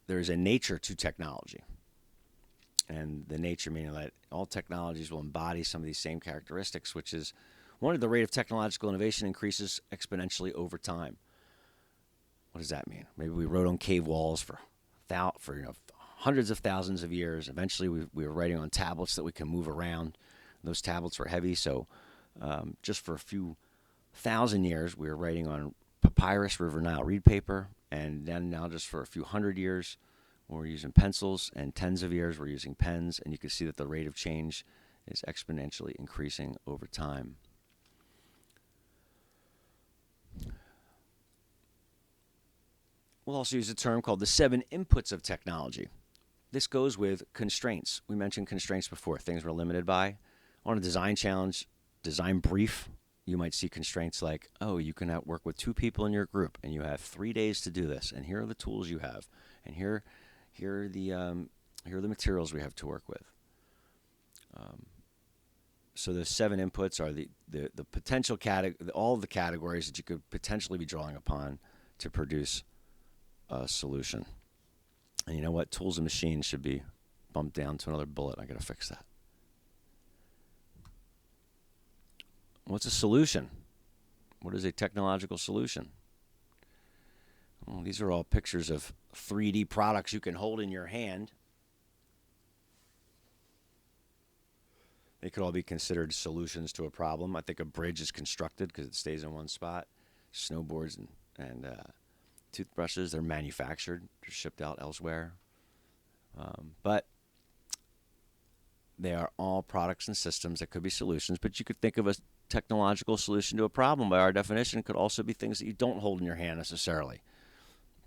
there is a nature to technology. And the nature meaning that all technologies will embody some of these same characteristics, which is one of the rate of technological innovation increases exponentially over time. What does that mean? Maybe we wrote on cave walls for hundreds of thousands of years. Eventually, we were writing on tablets that we can move around. Those tablets were heavy, so just for a few thousand years, we were writing on papyrus, River Nile reed paper, and then now just for a few hundred years, we're using pencils, and tens of years we're using pens, and you can see that the rate of change is exponentially increasing over time. We'll also use a term called the 7 inputs of technology. This goes with constraints. We mentioned constraints before, things we're limited by. On a design challenge, design brief, you might see constraints like, oh, you can work with 2 people in your group, and you have 3 days to do this, and here are the tools you have, and here are the materials we have to work with. So the 7 inputs are the potential all the categories that you could potentially be drawing upon to produce a solution. And you know what? Tools and machines should be bumped down to another bullet. I got to fix that. What's a solution? What is a technological solution? Well, these are all pictures of 3D products you can hold in your hand. They could all be considered solutions to a problem. I think a bridge is constructed because it stays in one spot. Snowboards and toothbrushes, they're manufactured. They're shipped out elsewhere. But they are all products and systems that could be solutions. But you could think of a technological solution to a problem by our definition. It could also be things that you don't hold in your hand necessarily.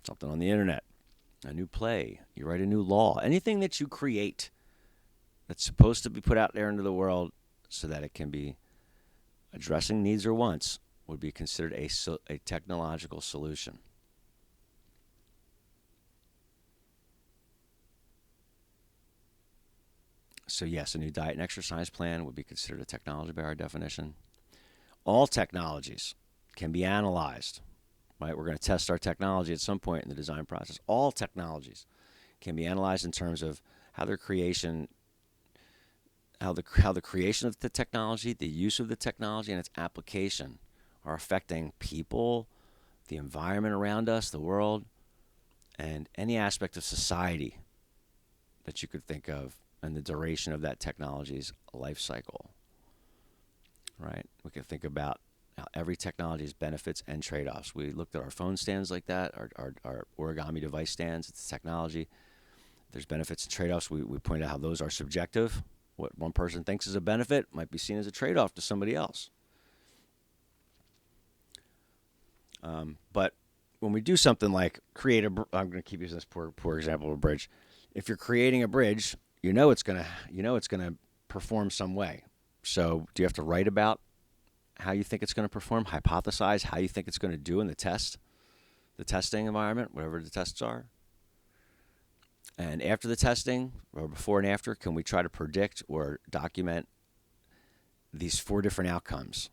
Something on the internet, a new play, you write a new law, anything that you create that's supposed to be put out there into the world so that it can be addressing needs or wants would be considered a technological solution. So yes, a new diet and exercise plan would be considered a technology by our definition. All technologies can be analyzed, right? We're going to test our technology at some point in the design process. All technologies can be analyzed in terms of how their creation, how the creation of the technology, the use of the technology, and its application are affecting people, the environment around us, the world, and any aspect of society that you could think of, and the duration of that technology's life cycle, right? We can think about how every technology has benefits and trade-offs. We looked at our phone stands like that, our origami device stands. It's technology. There's benefits and trade-offs. We pointed out how those are subjective. What one person thinks is a benefit might be seen as a trade-off to somebody else. But when we do something like I'm going to keep using this poor example of a bridge. If you're creating a bridge, it's gonna perform some way. So do you have to write about how you think it's going to perform? Hypothesize how you think it's going to do in the testing environment, whatever the tests are. And after the testing, or before and after, can we try to predict or document these 4 different outcomes?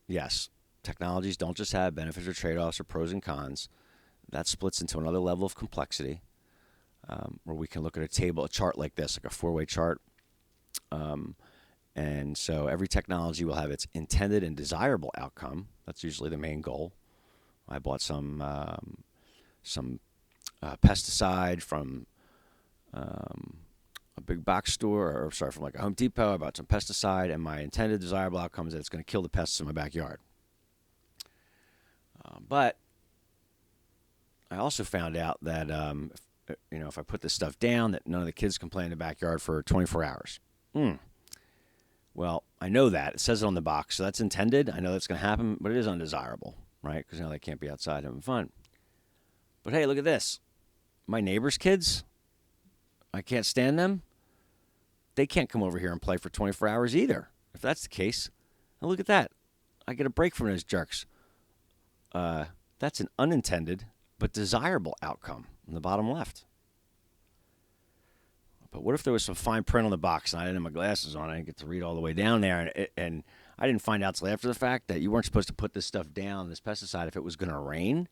Yes, technologies don't just have benefits or trade-offs or pros and cons. That splits into another level of complexity, where we can look at a chart like this, like a 4-way chart. And so every technology will have its intended and desirable outcome. That's usually the main goal. I bought some pesticide from a big box store, from like a Home Depot. I bought some pesticide, and my intended desirable outcome is that it's going to kill the pests in my backyard. But I also found out that if I put this stuff down, that none of the kids can play in the backyard for 24 hours. Well, I know that. It says it on the box, so that's intended. I know that's going to happen, but it is undesirable, right? Because they can't be outside having fun. But hey, look at this. My neighbor's kids, I can't stand them. They can't come over here and play for 24 hours either, if that's the case. And look at that. I get a break from those jerks. That's an unintended but desirable outcome in the bottom left. But what if there was some fine print on the box and I didn't have my glasses on? I didn't get to read all the way down there. And I didn't find out till after the fact that you weren't supposed to put this stuff down, this pesticide, if it was going to rain.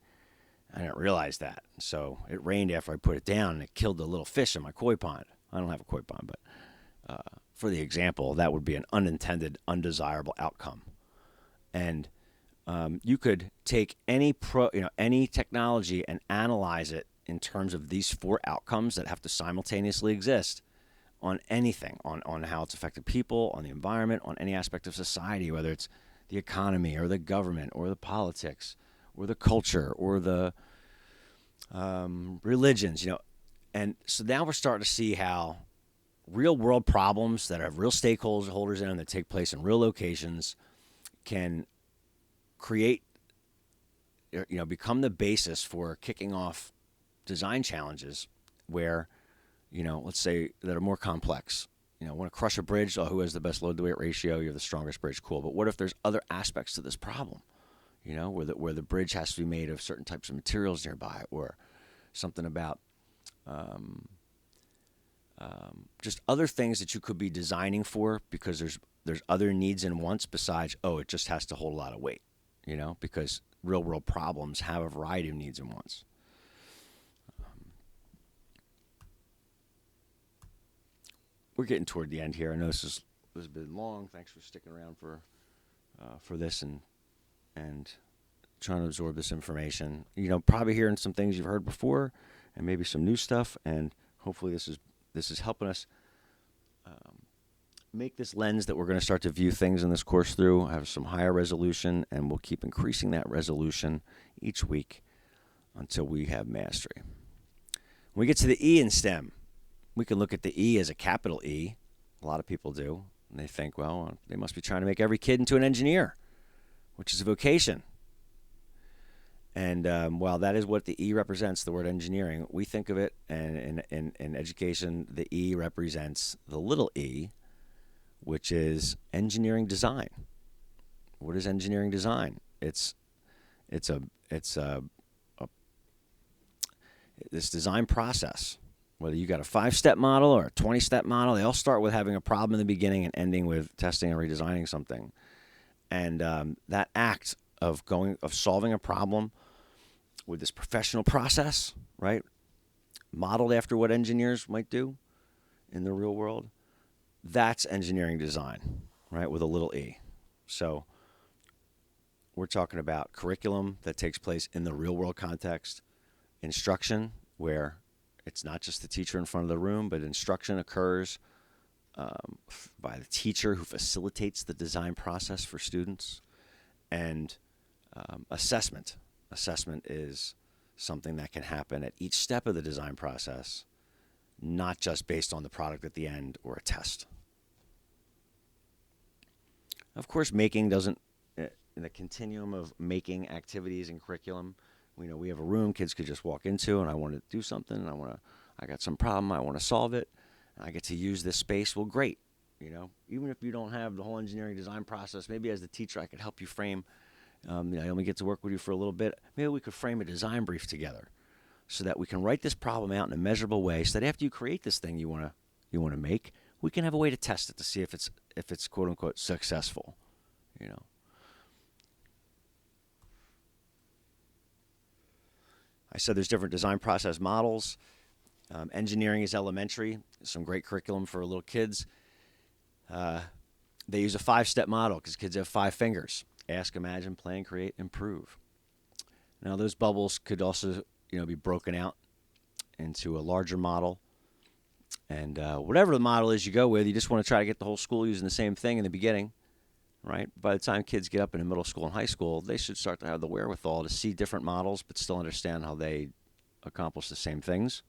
I didn't realize that. So it rained after I put it down, and it killed the little fish in my koi pond. I don't have a koi pond, but for the example, that would be an unintended, undesirable outcome. And you could take any technology and analyze it in terms of these 4 outcomes that have to simultaneously exist on anything, on how it's affected people, on the environment, on any aspect of society, whether it's the economy or the government or the politics or the culture or the religions, And so now we're starting to see how real world problems that have real stakeholders in them that take place in real locations can create, become the basis for kicking off design challenges where, let's say that are more complex. Want to crush a bridge? Oh, who has the best load to weight ratio? You have the strongest bridge. Cool. But what if there's other aspects to this problem? Where the bridge has to be made of certain types of materials nearby, or something about just other things that you could be designing for, because there's other needs and wants besides, it just has to hold a lot of weight, because real world problems have a variety of needs and wants. We're getting toward the end here. I know this has been long. Thanks for sticking around for this and trying to absorb this information. Probably hearing some things you've heard before, and maybe some new stuff. And hopefully this is helping us make this lens that we're going to start to view things in this course through, have some higher resolution, and we'll keep increasing that resolution each week until we have mastery. When we get to the E in STEM, we can look at the E as a capital E. A lot of people do. And they think, well, they must be trying to make every kid into an engineer, which is a vocation. And while that is what the E represents, the word engineering, we think of it, and in education, the E represents the little e, which is engineering design. What is engineering design? It's this design process. Whether you got a 5-step model or a 20-step model, they all start with having a problem in the beginning and ending with testing and redesigning something. And that act of solving a problem with this professional process, right, modeled after what engineers might do in the real world, that's engineering design, right, with a little e. So we're talking about curriculum that takes place in the real world context, instruction where it's not just the teacher in front of the room, but instruction occurs by the teacher who facilitates the design process for students, and assessment. Assessment is something that can happen at each step of the design process, not just based on the product at the end or a test. Of course, making doesn't, in the continuum of making activities and curriculum, we have a room kids could just walk into, and I want to do something, and I got some problem, I want to solve it, I get to use this space. Well, great. Even if you don't have the whole engineering design process, maybe as the teacher I could help you frame. I only get to work with you for a little bit. Maybe we could frame a design brief together, so that we can write this problem out in a measurable way, so that after you create this thing you want to make, we can have a way to test it to see if it's quote unquote successful. I said there's different design process models. Engineering is elementary. Some great curriculum for little kids. They use a 5-step model because kids have 5 fingers: ask, imagine, plan, create, improve. Now those bubbles could also be broken out into a larger model. And whatever the model is you go with, you just want to try to get the whole school using the same thing in the beginning, right? By the time kids get up into middle school and high school, they should start to have the wherewithal to see different models, but still understand how they accomplish the same things.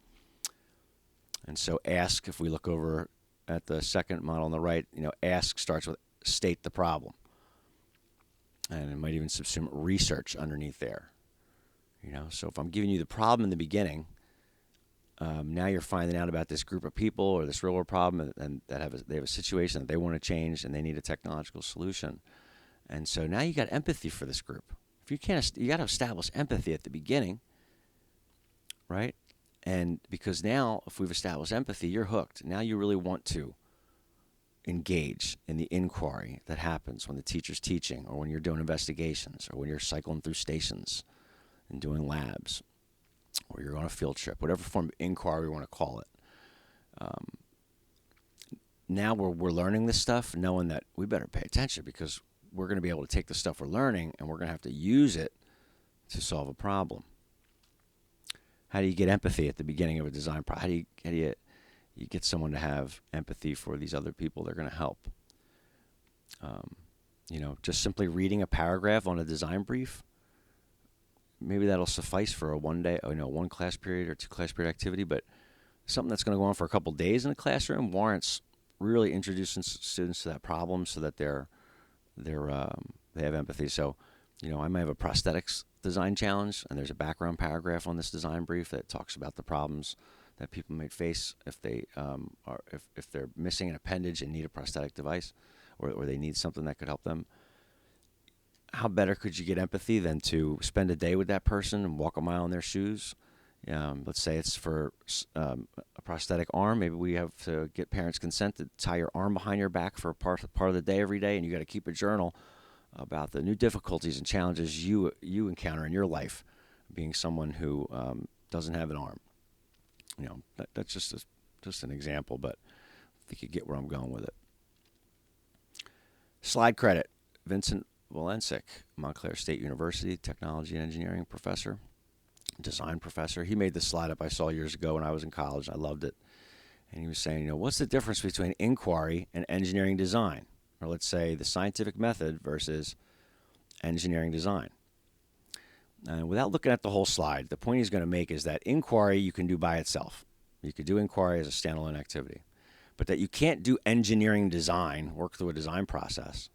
And so ask, if we look over at the second model on the right, ask starts with state the problem. And it might even subsume research underneath there. So if I'm giving you the problem in the beginning, now you're finding out about this group of people or this real world problem, and they have a situation that they want to change and they need a technological solution. And so now you got empathy for this group. If you got to establish empathy at the beginning, right? And because now, if we've established empathy, you're hooked. Now you really want to engage in the inquiry that happens when the teacher's teaching, or when you're doing investigations, or when you're cycling through stations and doing labs, or you're on a field trip, whatever form of inquiry we want to call it. Now we're learning this stuff, knowing that we better pay attention, because we're going to be able to take the stuff we're learning and we're going to have to use it to solve a problem. How do you get empathy at the beginning of a design project? How do you get someone to have empathy for these other people they're going to help? Just simply reading a paragraph on a design brief, maybe that'll suffice for a one class period or 2 class period activity, but something that's going to go on for a couple days in a classroom warrants really introducing students to that problem, so that they have empathy. So, I might have a prosthetics design challenge, and there's a background paragraph on this design brief that talks about the problems that people may face if they're missing an appendage and need a prosthetic device, or they need something that could help them. How better could you get empathy than to spend a day with that person and walk a mile in their shoes? Let's say it's for a prosthetic arm. Maybe we have to get parents' consent to tie your arm behind your back for part of the day every day, and you got to keep a journal about the new difficulties and challenges you encounter in your life, being someone who doesn't have an arm. That's just an example, but I think you get where I'm going with it. Slide credit: Vincent Walensik, Montclair State University, technology and engineering professor, design professor. He made this slide up I saw years ago when I was in college. I loved it. And he was saying, what's the difference between inquiry and engineering design? Or let's say the scientific method versus engineering design. And without looking at the whole slide, the point he's going to make is that inquiry you can do by itself. You could do inquiry as a standalone activity. But that you can't do engineering design, work through a design process.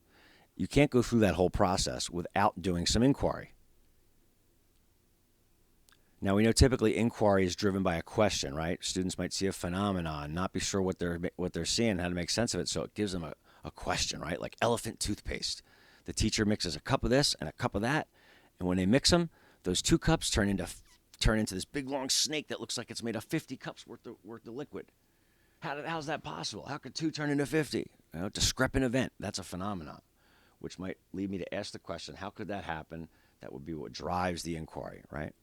You can't go through that whole process without doing some inquiry. Now, we know typically inquiry is driven by a question, right? Students might see a phenomenon, not be sure what they're seeing, how to make sense of it, so it gives them a question, right? Like elephant toothpaste. The teacher mixes a cup of this and a cup of that, and when they mix them, those 2 cups turn into this big long snake that looks like it's made of 50 cups worth of liquid. How's that possible? How could 2 turn into 50? Discrepant event. That's a phenomenon, which might lead me to ask the question, how could that happen? That would be what drives the inquiry, right?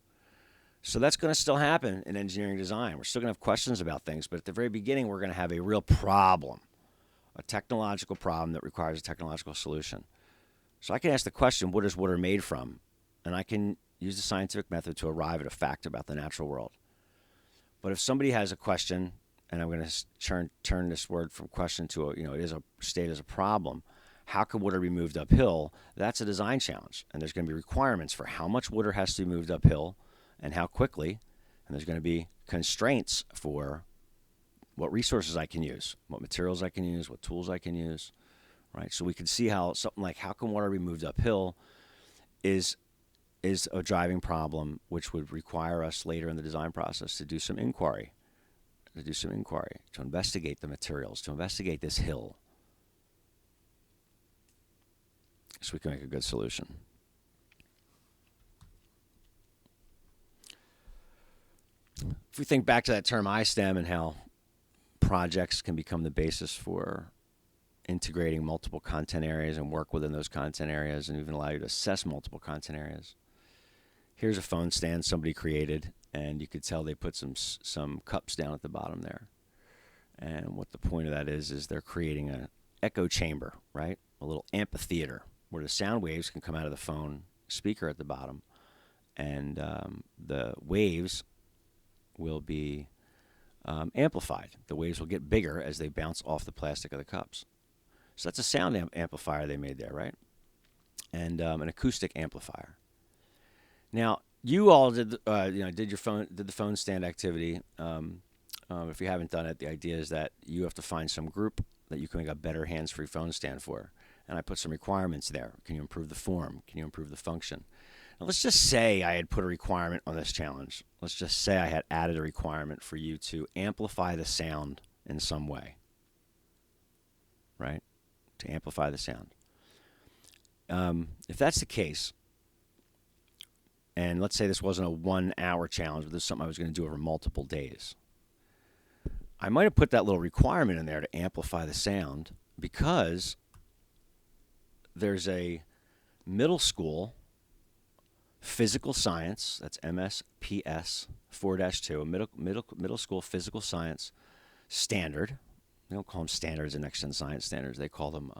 So that's going to still happen in engineering design. We're still going to have questions about things, but at the very beginning, we're going to have a real problem, a technological problem that requires a technological solution. So I can ask the question, what is water made from? And I can use the scientific method to arrive at a fact about the natural world. But if somebody has a question, and I'm going to turn this word from question to it is a state as a problem. How can water be moved uphill? That's a design challenge, and there's going to be requirements for how much water has to be moved uphill and how quickly, and there's going to be constraints for what resources I can use, what materials I can use, what tools I can use, right? So we can see how something like how can water be moved uphill is a driving problem, which would require us later in the design process to do some inquiry to do some inquiry, to investigate the materials, to investigate this hill, so we can make a good solution. If we think back to that term iSTEM and how projects can become the basis for integrating multiple content areas and work within those content areas and even allow you to assess multiple content areas. Here's a phone stand somebody created, and you could tell they put some cups down at the bottom there. And what the point of that is they're creating an echo chamber, right? A little amphitheater where the sound waves can come out of the phone speaker at the bottom, and the waves will be amplified. The waves will get bigger as they bounce off the plastic of the cups. So that's a sound amplifier they made there, right? And an acoustic amplifier. Now, you all did the phone stand activity. If you haven't done it, the idea is that you have to find some group that you can make a better hands-free phone stand for. And I put some requirements there. Can you improve the form? Can you improve the function? Now, let's just say I had put a requirement on this challenge. Let's just say I had added a requirement for you to amplify the sound in some way, right? To amplify the sound. If that's the case, and let's say this wasn't a 1 hour challenge, but this is something I was going to do over multiple days, I might have put that little requirement in there to amplify the sound because there's a middle school physical science, that's MSPS 4-2, a middle school physical science standard. They don't call them standards and next-gen science standards. They call them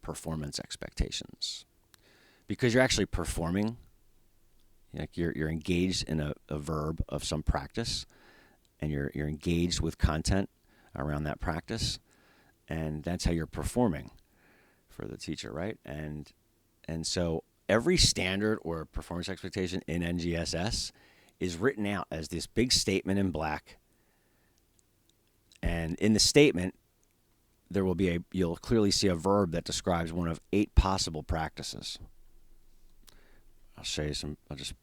performance expectations. Because you're actually performing, like you're engaged in a verb of some practice, and you're engaged with content around that practice, and that's how you're performing for the teacher, right? And so every standard or performance expectation in NGSS is written out as this big statement in black, and in the statement there will be you'll clearly see a verb that describes one of 8 possible practices. I'll show you I'll just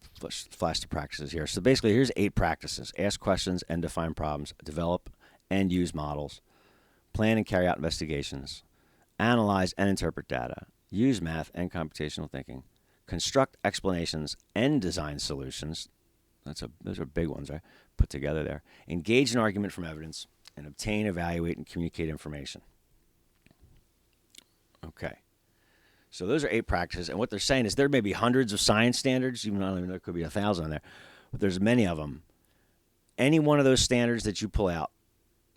flash the practices here. So basically, here's 8 practices: ask questions and define problems, develop and use models, plan and carry out investigations, analyze and interpret data, use math and computational thinking, construct explanations and design solutions. Those are big ones, right? Put together there. Engage in argument from evidence, and obtain, evaluate, and communicate information. Okay. So those are 8 practices, and what they're saying is there may be hundreds of science standards, even though there could be 1,000 on there, but there's many of them. Any one of those standards that you pull out,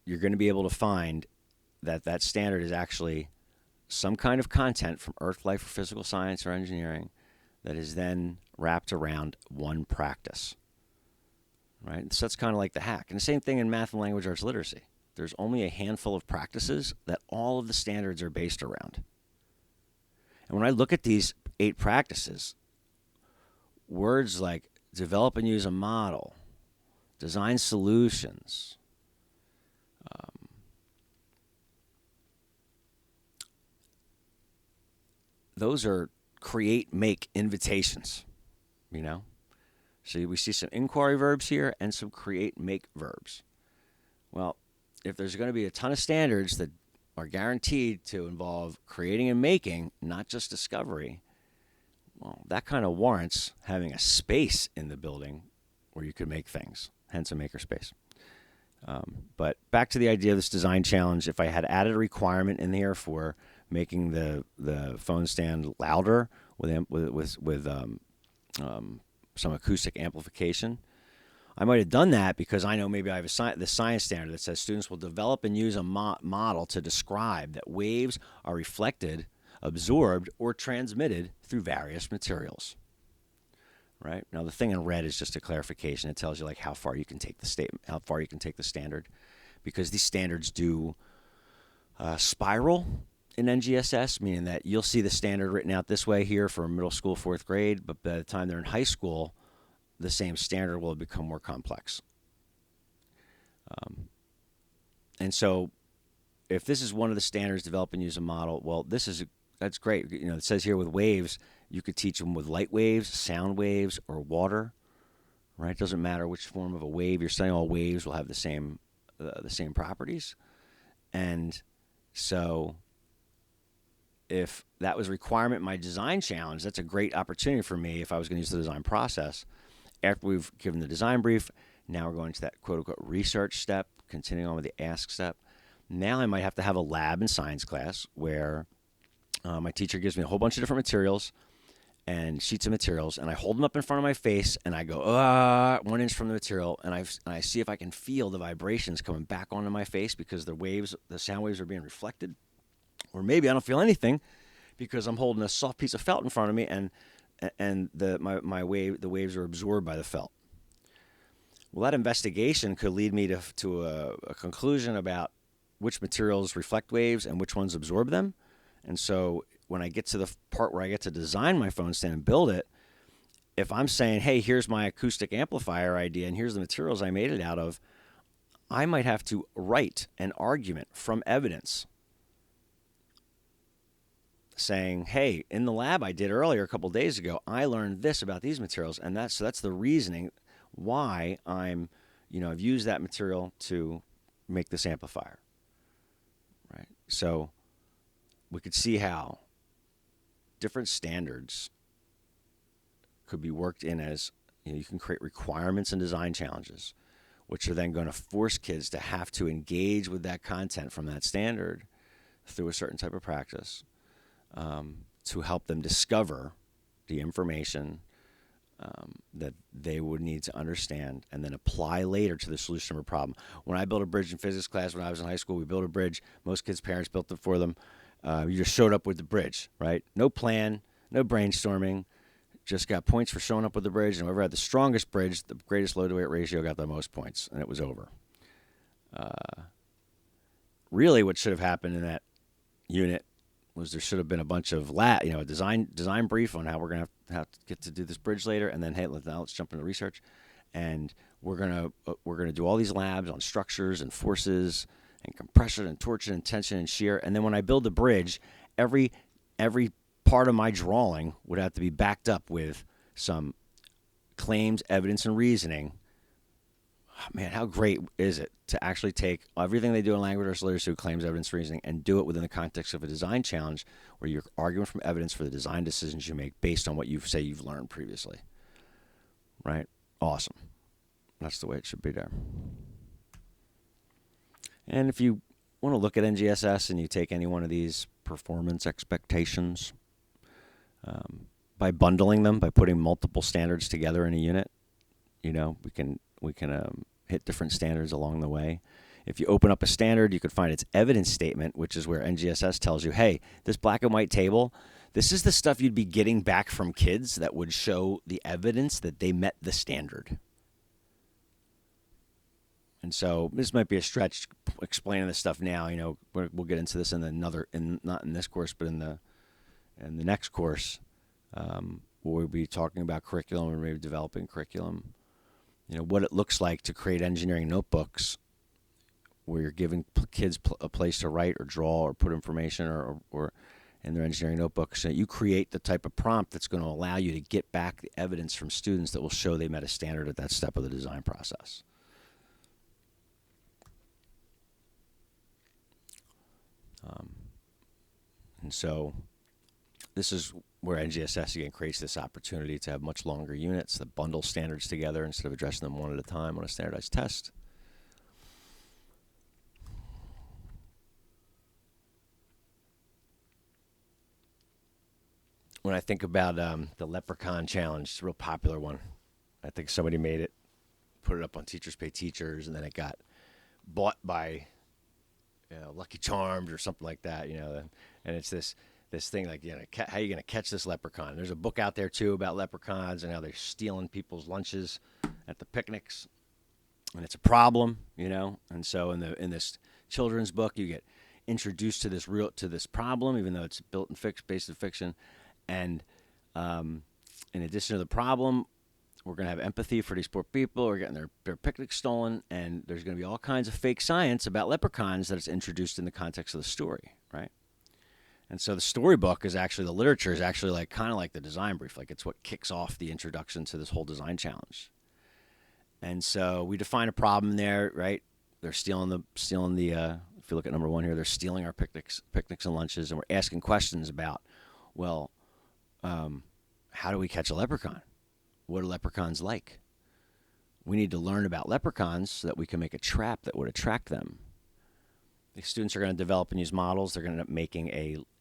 you're going to be able to find that standard is actually some kind of content from Earth, Life, or Physical Science or Engineering that is then wrapped around one practice, right? So that's kind of like the hack. And the same thing in math and language arts literacy. There's only a handful of practices that all of the standards are based around. And when I look at these 8 practices, words like develop and use a model, design solutions, those are create, make invitations, So we see some inquiry verbs here and some create, make verbs. Well, if there's going to be a ton of standards that are guaranteed to involve creating and making, not just discovery, well, that kind of warrants having a space in the building where you could make things, hence a makerspace. But back to the idea of this design challenge, if I had added a requirement in here for making the phone stand louder with some acoustic amplification, I might have done that because I know maybe I have the science standard that says students will develop and use a model to describe that waves are reflected, absorbed, or transmitted through various materials. Right? Now, the thing in red is just a clarification. It tells you like how far you can take the statement, how far you can take the standard, because these standards do spiral in NGSS, meaning that you'll see the standard written out this way here for middle school, 4th grade, but by the time they're in high school, the same standard will become more complex. And so if this is one of the standards, develop and use a model, well, that's great. It says here with waves, you could teach them with light waves, sound waves, or water, right? It doesn't matter which form of a wave. You're saying all waves will have the same the same properties. And so if that was a requirement in my design challenge, that's a great opportunity for me if I was going to use the design process. After we've given the design brief, now we're going to that quote-unquote research step, continuing on with the ask step. Now I might have to have a lab in science class where my teacher gives me a whole bunch of different materials and sheets of materials, and I hold them up in front of my face, and I go 1 inch from the material, and I see if I can feel the vibrations coming back onto my face because the sound waves are being reflected. Or maybe I don't feel anything because I'm holding a soft piece of felt in front of me, and the waves are absorbed by the felt. Well, that investigation could lead me to a conclusion about which materials reflect waves and which ones absorb them. And so when I get to the part where I get to design my phone stand and build it, if I'm saying, hey, here's my acoustic amplifier idea and here's the materials I made it out of, I might have to write an argument from evidence saying, hey, in the lab I did earlier a couple of days ago, I learned this about these materials, and that's the reasoning why I've used that material to make this amplifier, right? So we could see how different standards could be worked in as, you can create requirements and design challenges, which are then going to force kids to have to engage with that content from that standard through a certain type of practice to help them discover the information that they would need to understand and then apply later to the solution of a problem. When I built a bridge in physics class when I was in high school, we built a bridge. Most kids' parents built it for them. You just showed up with the bridge, right? No plan, no brainstorming, just got points for showing up with the bridge, and whoever had the strongest bridge, the greatest load-to-weight ratio, got the most points, and it was over. Really what should have happened in that unit was there should have been a bunch of a design brief on how we're going to have to get to do this bridge later, and then, hey, let's jump into research, and we're gonna do all these labs on structures and forces and compression and torsion and tension and shear. And then when I build the bridge, every part of my drawing would have to be backed up with some claims, evidence, and reasoning. Oh, man, how great is it to actually take everything they do in language arts literacy, claims, evidence, reasoning, and do it within the context of a design challenge where you're arguing from evidence for the design decisions you make based on what you say you've learned previously. Right? Awesome. That's the way it should be there. And if you want to look at NGSS and you take any one of these performance expectations, by bundling them, by putting multiple standards together in a unit, we can hit different standards along the way. If you open up a standard, you could find its evidence statement, which is where NGSS tells you, hey, this black and white table, this is the stuff you'd be getting back from kids that would show the evidence that they met the standard. And so this might be a stretch explaining this stuff now. We'll get into this not in this course, but in the next course, where we'll be talking about curriculum and maybe developing curriculum. What it looks like to create engineering notebooks where you're giving kids a place to write or draw or put information or in their engineering notebooks. So you create the type of prompt that's going to allow you to get back the evidence from students that will show they met a standard at that step of the design process. And so this is where NGSS again creates this opportunity to have much longer units that bundle standards together instead of addressing them one at a time on a standardized test. When I think about the Leprechaun challenge, it's a real popular one. I think somebody made it, put it up on Teachers Pay Teachers, and then it got bought by Lucky Charms or something like that, and it's this thing like, how are you going to catch this leprechaun? There's a book out there too about leprechauns and how they're stealing people's lunches at the picnics, and it's a problem, And so in this children's book, you get introduced to this problem, even though it's based in fiction, and in addition to the problem, we're going to have empathy for these poor people. We're getting their picnic stolen, and there's going to be all kinds of fake science about leprechauns that is introduced in the context of the story, right? And so the storybook is actually, the literature is actually kind of like the design brief. Like it's what kicks off the introduction to this whole design challenge. And so we define a problem there, right? they're stealing the if you look at number 1 here, they're stealing our picnics and lunches, and we're asking questions about, well, how do we catch a leprechaun? What are leprechauns like? We need to learn about leprechauns so that we can make a trap that would attract them. The students are going to develop and use models. They're going to end up making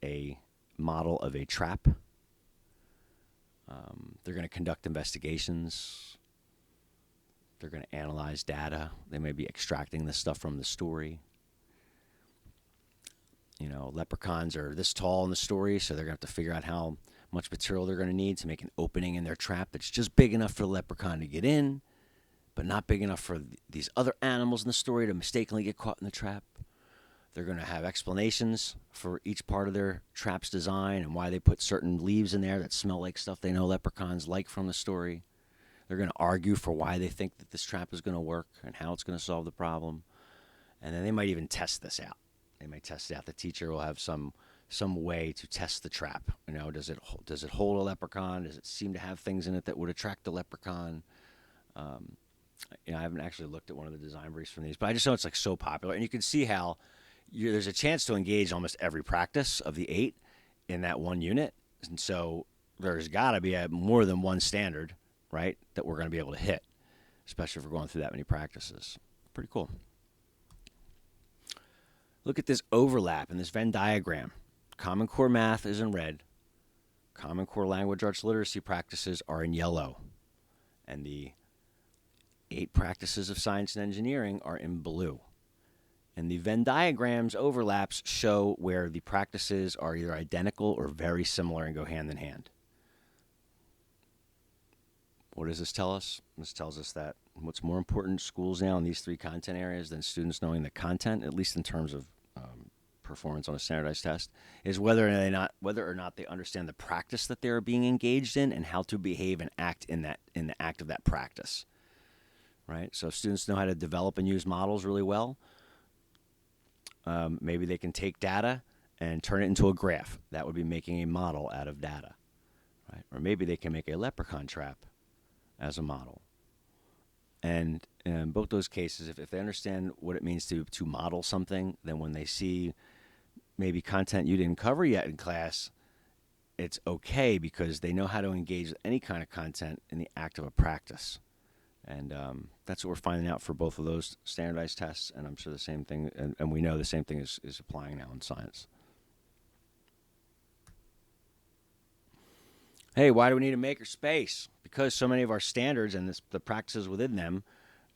a model of a trap. They're going to conduct investigations. They're going to analyze data. They may be extracting this stuff from the story. Leprechauns are this tall in the story, so they're going to have to figure out how much material they're going to need to make an opening in their trap that's just big enough for the leprechaun to get in, but not big enough for these other animals in the story to mistakenly get caught in the trap. They're going to have explanations for each part of their trap's design and why they put certain leaves in there that smell like stuff they know leprechauns like from the story. They're going to argue for why they think that this trap is going to work and how it's going to solve the problem. And then they might even test this out. They might test it out. The teacher will have some way to test the trap. Does it hold a leprechaun? Does it seem to have things in it that would attract the leprechaun? I haven't actually looked at one of the design briefs from these, but I just know it's like so popular. And you can see how there's a chance to engage almost every practice of the 8 in that one unit. And so there's got to be more than one standard, right, that we're going to be able to hit, especially if we're going through that many practices. Pretty cool. Look at this overlap in this Venn diagram. Common Core Math is in red. Common Core Language Arts Literacy practices are in yellow. And the 8 practices of science and engineering are in blue. And the Venn diagrams overlaps show where the practices are either identical or very similar and go hand in hand. What does this tell us? This tells us that what's more important to schools now in these 3 content areas than students knowing the content, at least in terms of performance on a standardized test, is whether or not they understand the practice that they're being engaged in and how to behave and act in the act of that practice. Right? So if students know how to develop and use models really well, maybe they can take data and turn it into a graph. That would be making a model out of data. Right? Or maybe they can make a leprechaun trap as a model. And in both those cases, if they understand what it means to model something, then when they see maybe content you didn't cover yet in class, it's okay because they know how to engage with any kind of content in the act of a practice. And that's what we're finding out for both of those standardized tests. And I'm sure the same thing, and we know the same thing is applying now in science. Hey, why do we need a maker space? Because so many of our standards and the practices within them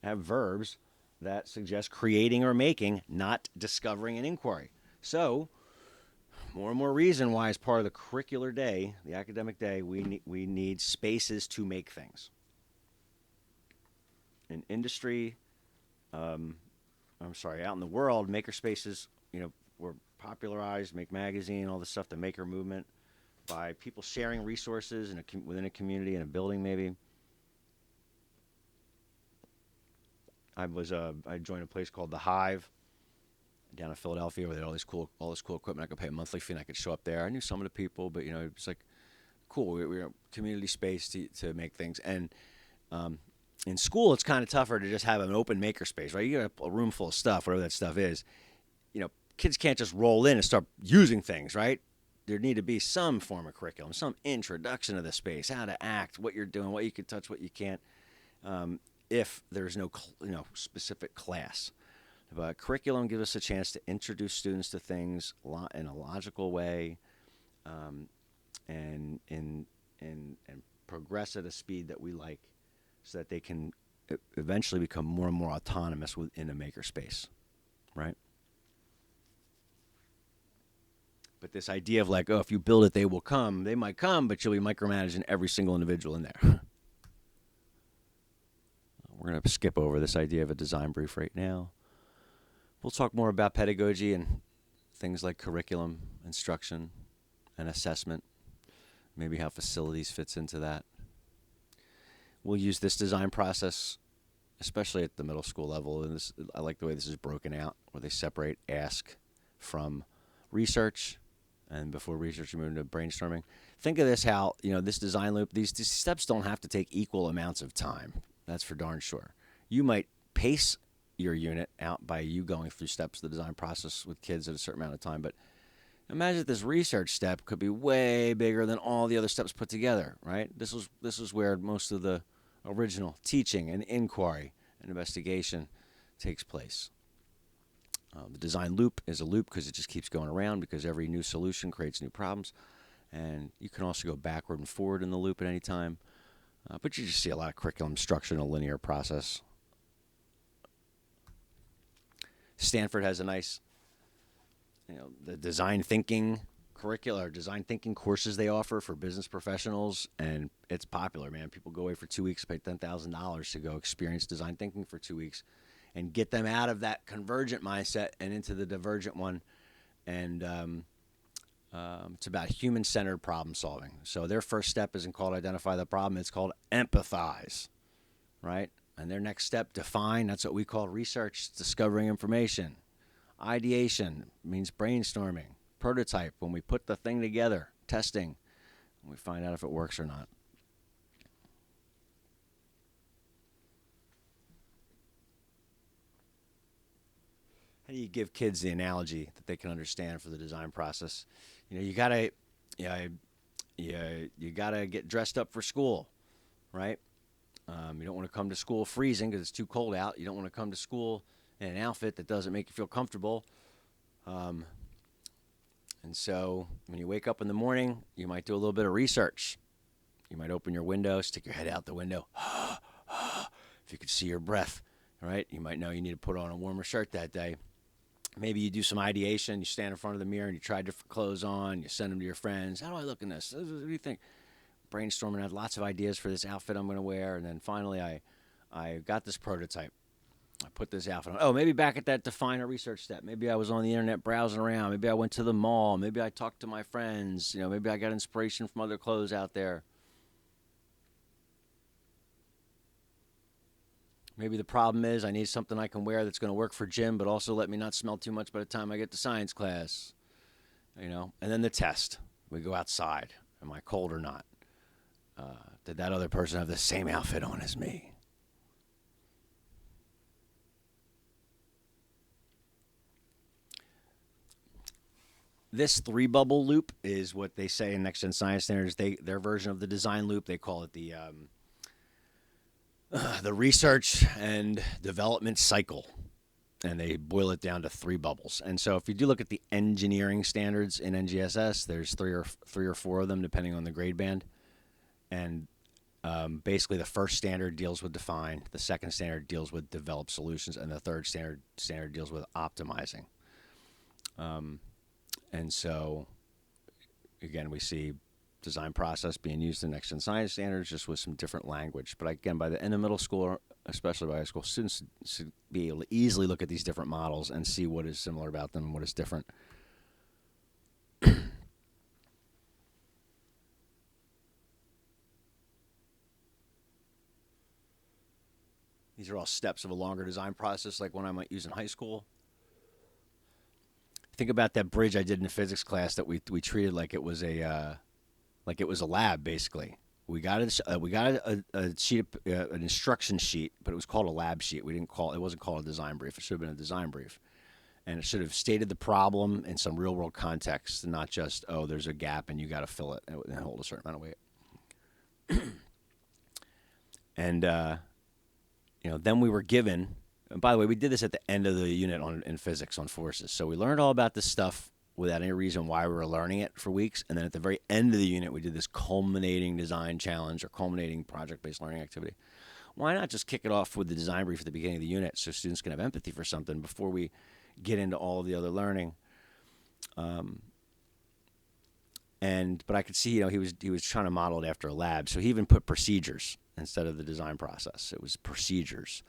have verbs that suggest creating or making, not discovering an inquiry. So, more and more reason why, as part of the curricular day, the academic day, we need spaces to make things. In industry, out in the world, maker spaces, were popularized, Make Magazine, all this stuff, the maker movement, by people sharing resources within a community, in a building maybe. I joined a place called The Hive down in Philadelphia where they had all this cool equipment. I could pay a monthly fee and I could show up there. I knew some of the people, but it was like cool. We were a community space to make things. And in school, it's kind of tougher to just have an open maker space, right? You got a room full of stuff, whatever that stuff is. Kids can't just roll in and start using things, right? There need to be some form of curriculum, some introduction to the space, how to act, what you're doing, what you can touch, what you can't, if there's no specific class. But curriculum gives us a chance to introduce students to things in a logical way, and progress at a speed that we like, so that they can eventually become more and more autonomous within a makerspace, right? But this idea of like, if you build it, they will come. They might come, but you'll be micromanaging every single individual in there. We're going to skip over this idea of a design brief right now. We'll talk more about pedagogy and things like curriculum, instruction, and assessment. Maybe how facilities fits into that. We'll use this design process, especially at the middle school level. And I like the way this is broken out, where they separate ask from research. And before research, you move into brainstorming. Think of this how, this design loop, these steps don't have to take equal amounts of time. That's for darn sure. You might pace your unit out by you going through steps of the design process with kids at a certain amount of time. But imagine that this research step could be way bigger than all the other steps put together, right? This is where most of the original teaching and inquiry and investigation takes place. The design loop is a loop because it just keeps going around, because every new solution creates new problems. And you can also go backward and forward in the loop at any time. But you just see a lot of curriculum structure in a linear process. Stanford has a nice, the design thinking curricula or design thinking courses they offer for business professionals, and it's popular, man. People go away for 2 weeks, pay $10,000 to go experience design thinking for 2 weeks and get them out of that convergent mindset and into the divergent one. And it's about human-centered problem solving. So their first step isn't called identify the problem, it's called empathize, right? And their next step, define, that's what we call research, discovering information. Ideation means brainstorming. Prototype, when we put the thing together. Testing, when we find out if it works or not. How do you give kids the analogy that they can understand for the design process? You gotta get dressed up for school, right? You don't want to come to school freezing because it's too cold out. You don't want to come to school in an outfit that doesn't make you feel comfortable. And so when you wake up in the morning, you might do a little bit of research. You might open your window, stick your head out the window. If you could see your breath, right? You might know you need to put on a warmer shirt that day. Maybe you do some ideation. You stand in front of the mirror and you try different clothes on. You send them to your friends. How do I look in this? What do you think? Brainstorming. I had lots of ideas for this outfit I'm going to wear. And then finally I got this prototype. I put this outfit on. Oh, maybe back at that define a research step. Maybe I was on the internet browsing around. Maybe I went to the mall. Maybe I talked to my friends. Maybe I got inspiration from other clothes out there. Maybe the problem is I need something I can wear that's going to work for gym, but also let me not smell too much by the time I get to science class. And then the test. We go outside. Am I cold or not? Did that other person have the same outfit on as me? This 3-bubble loop is what they say in Next Gen Science Standards. Their version of the design loop, they call it the research and development cycle, and they boil it down to 3 bubbles. And so if you do look at the engineering standards in NGSS, there's three or four of them depending on the grade band. And basically the first standard deals with define, the second standard deals with develop solutions, and the third standard deals with optimizing. And so again, we see design process being used in Next Gen Science Standards, just with some different language. But again, by the end of middle school, especially by high school, students should be able to easily look at these different models and see what is similar about them and what is different. These are all steps of a longer design process, like one I might use in high school. Think about that bridge I did in a physics class that we treated like it was a lab, basically. We got a sheet, an instruction sheet, but it was called a lab sheet. It wasn't called a design brief. It should have been a design brief, and it should have stated the problem in some real world context, and not just there's a gap and you got to fill it and hold a certain amount of weight. And then we were given. And by the way, we did this at the end of the unit in physics on forces. So we learned all about this stuff without any reason why we were learning it for weeks. And then at the very end of the unit, we did this culminating design challenge or culminating project-based learning activity. Why not just kick it off with the design brief at the beginning of the unit so students can have empathy for something before we get into all of the other learning? But I could see, he was trying to model it after a lab. So he even put procedures instead of the design process. It was procedures.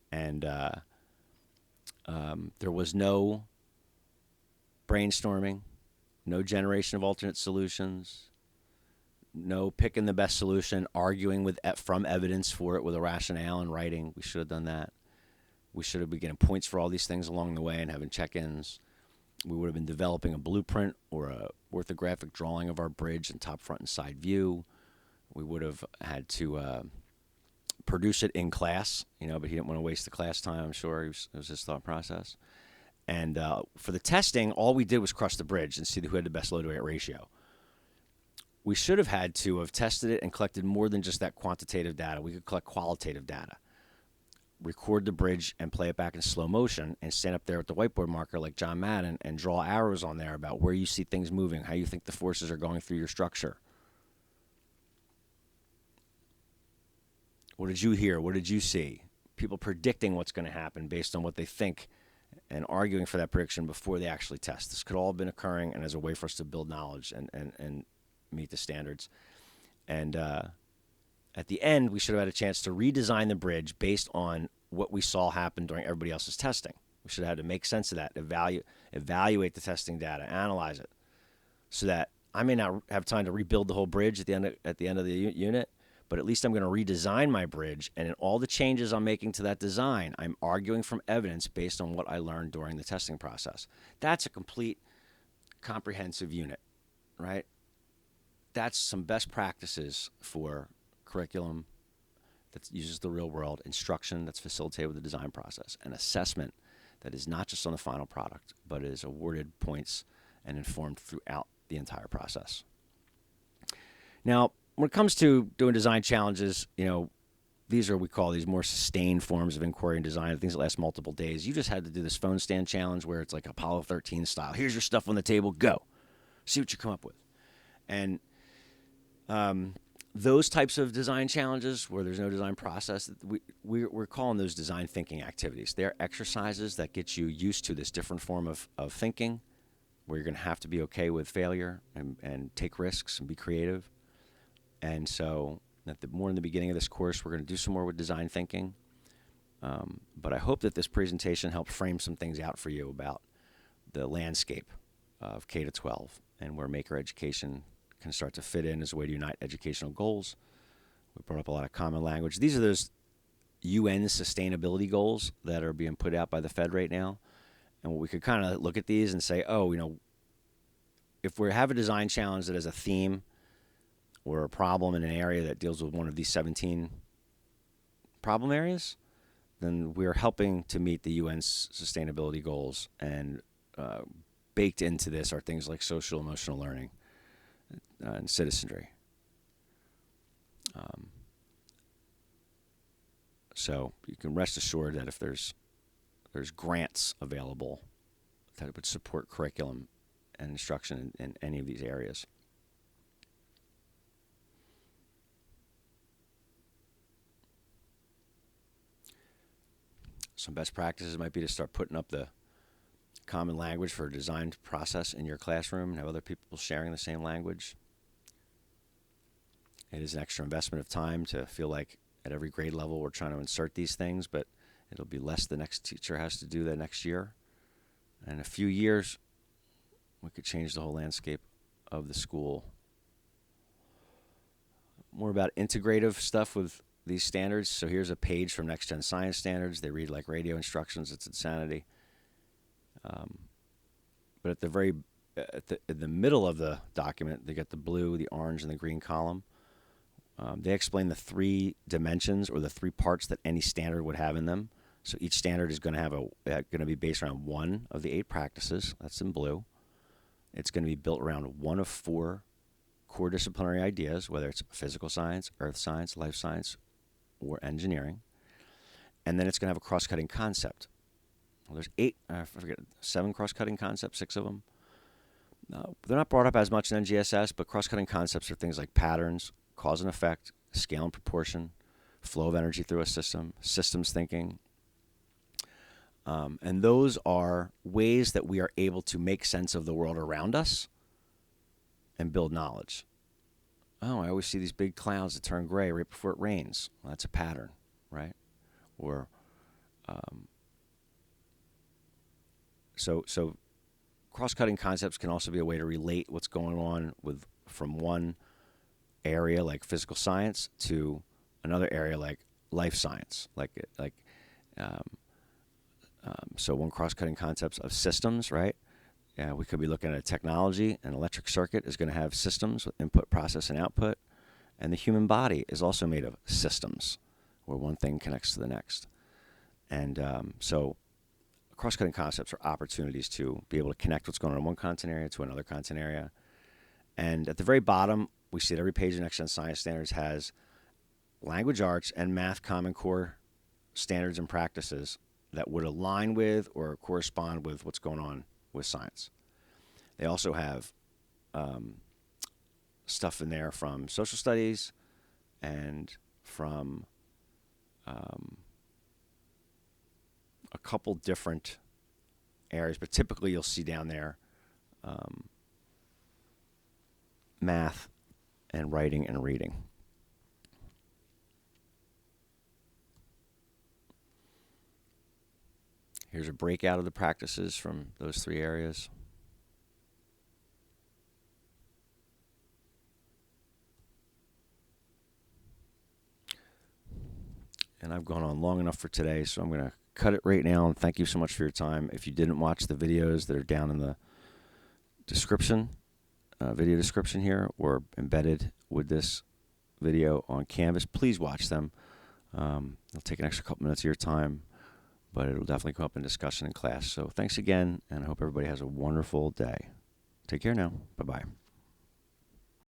And there was no brainstorming, no generation of alternate solutions, no picking the best solution, arguing from evidence for it with a rationale and writing. We should have done that. We should have been getting points for all these things along the way and having check-ins. We would have been developing a blueprint or a orthographic drawing of our bridge in top, front, and side view. We would have had to produce it in class, but he didn't want to waste the class time. I'm sure it was his thought process. And for the testing, all we did was cross the bridge and see who had the best load-to-weight ratio. We should have had to have tested it and collected more than just that quantitative data. We could collect qualitative data, record the bridge and play it back in slow motion, and stand up there with the whiteboard marker like John Madden and draw arrows on there about where you see things moving, how you think the forces are going through your structure. What did you hear? What did you see? People predicting what's going to happen based on what they think and arguing for that prediction before they actually test. This could all have been occurring and as a way for us to build knowledge and meet the standards. And at the end, we should have had a chance to redesign the bridge based on what we saw happen during everybody else's testing. We should have had to make sense of that, evaluate the testing data, analyze it, so that I may not have time to rebuild the whole bridge at the end of the unit, but at least I'm going to redesign my bridge, and in all the changes I'm making to that design, I'm arguing from evidence based on what I learned during the testing process. That's a complete, comprehensive unit, right? That's some best practices for curriculum that uses the real world, instruction that's facilitated with the design process, and assessment that is not just on the final product, but is awarded points and informed throughout the entire process. Now, when it comes to doing design challenges, these are, we call these more sustained forms of inquiry and design, things that last multiple days. You just had to do this phone stand challenge where it's like Apollo 13 style. Here's your stuff on the table, go. See what you come up with. And those types of design challenges where there's no design process, we're calling those design thinking activities. They're exercises that get you used to this different form of thinking where you're going to have to be okay with failure and take risks and be creative. And so more in the beginning of this course, we're going to do some more with design thinking. But I hope that this presentation helped frame some things out for you about the landscape of K-12 and where maker education can start to fit in as a way to unite educational goals. We brought up a lot of common language. These are those UN sustainability goals that are being put out by the Fed right now. And we could kind of look at these and say, if we have a design challenge that has a theme or a problem in an area that deals with one of these 17 problem areas, then we're helping to meet the UN's sustainability goals. And baked into this are things like social emotional learning and citizenry. So you can rest assured that if there's grants available that would support curriculum and instruction in any of these areas. Some best practices might be to start putting up the common language for a design process in your classroom and have other people sharing the same language. It is an extra investment of time to feel like at every grade level we're trying to insert these things, but it'll be less the next teacher has to do that next year. And in a few years, we could change the whole landscape of the school. More about integrative stuff with these standards. So here's a page from Next Gen Science Standards. They read like radio instructions. It's insanity. But at in the middle of the document, they get the blue, the orange, and the green column. They explain the 3 dimensions or the 3 parts that any standard would have in them. So each standard is going to be based around one of the 8 practices. That's in blue. It's going to be built around one of 4 core disciplinary ideas, whether it's physical science, earth science, life science, or engineering. And then it's going to have a cross-cutting concept. Well, there's 7 cross-cutting concepts, 6 of them. They're not brought up as much in NGSS, but cross-cutting concepts are things like patterns, cause and effect, scale and proportion, flow of energy through a system, systems thinking. And those are ways that we are able to make sense of the world around us and build knowledge. Oh, I always see these big clouds that turn gray right before it rains. Well, that's a pattern, right? Or so cross-cutting concepts can also be a way to relate what's going on from one area like physical science to another area like life science. So one cross-cutting concepts of systems, right? We could be looking at a technology. An electric circuit is going to have systems with input, process, and output. And the human body is also made of systems where one thing connects to the next. And so cross-cutting concepts are opportunities to be able to connect what's going on in one content area to another content area. And at the very bottom, we see that every page in Next-Gen Science Standards has language arts and math Common Core standards and practices that would align with or correspond with what's going on with science. They also have stuff in there from social studies and from a couple different areas, but typically you'll see down there math and writing and reading. Here's a breakout of the practices from those three areas. And I've gone on long enough for today, so I'm going to cut it right now. And thank you so much for your time. If you didn't watch the videos that are down in the description, video description here, or embedded with this video on Canvas, please watch them. It'll take an extra couple minutes of your time, but it'll definitely come up in discussion in class. So thanks again, and I hope everybody has a wonderful day. Take care now. Bye-bye.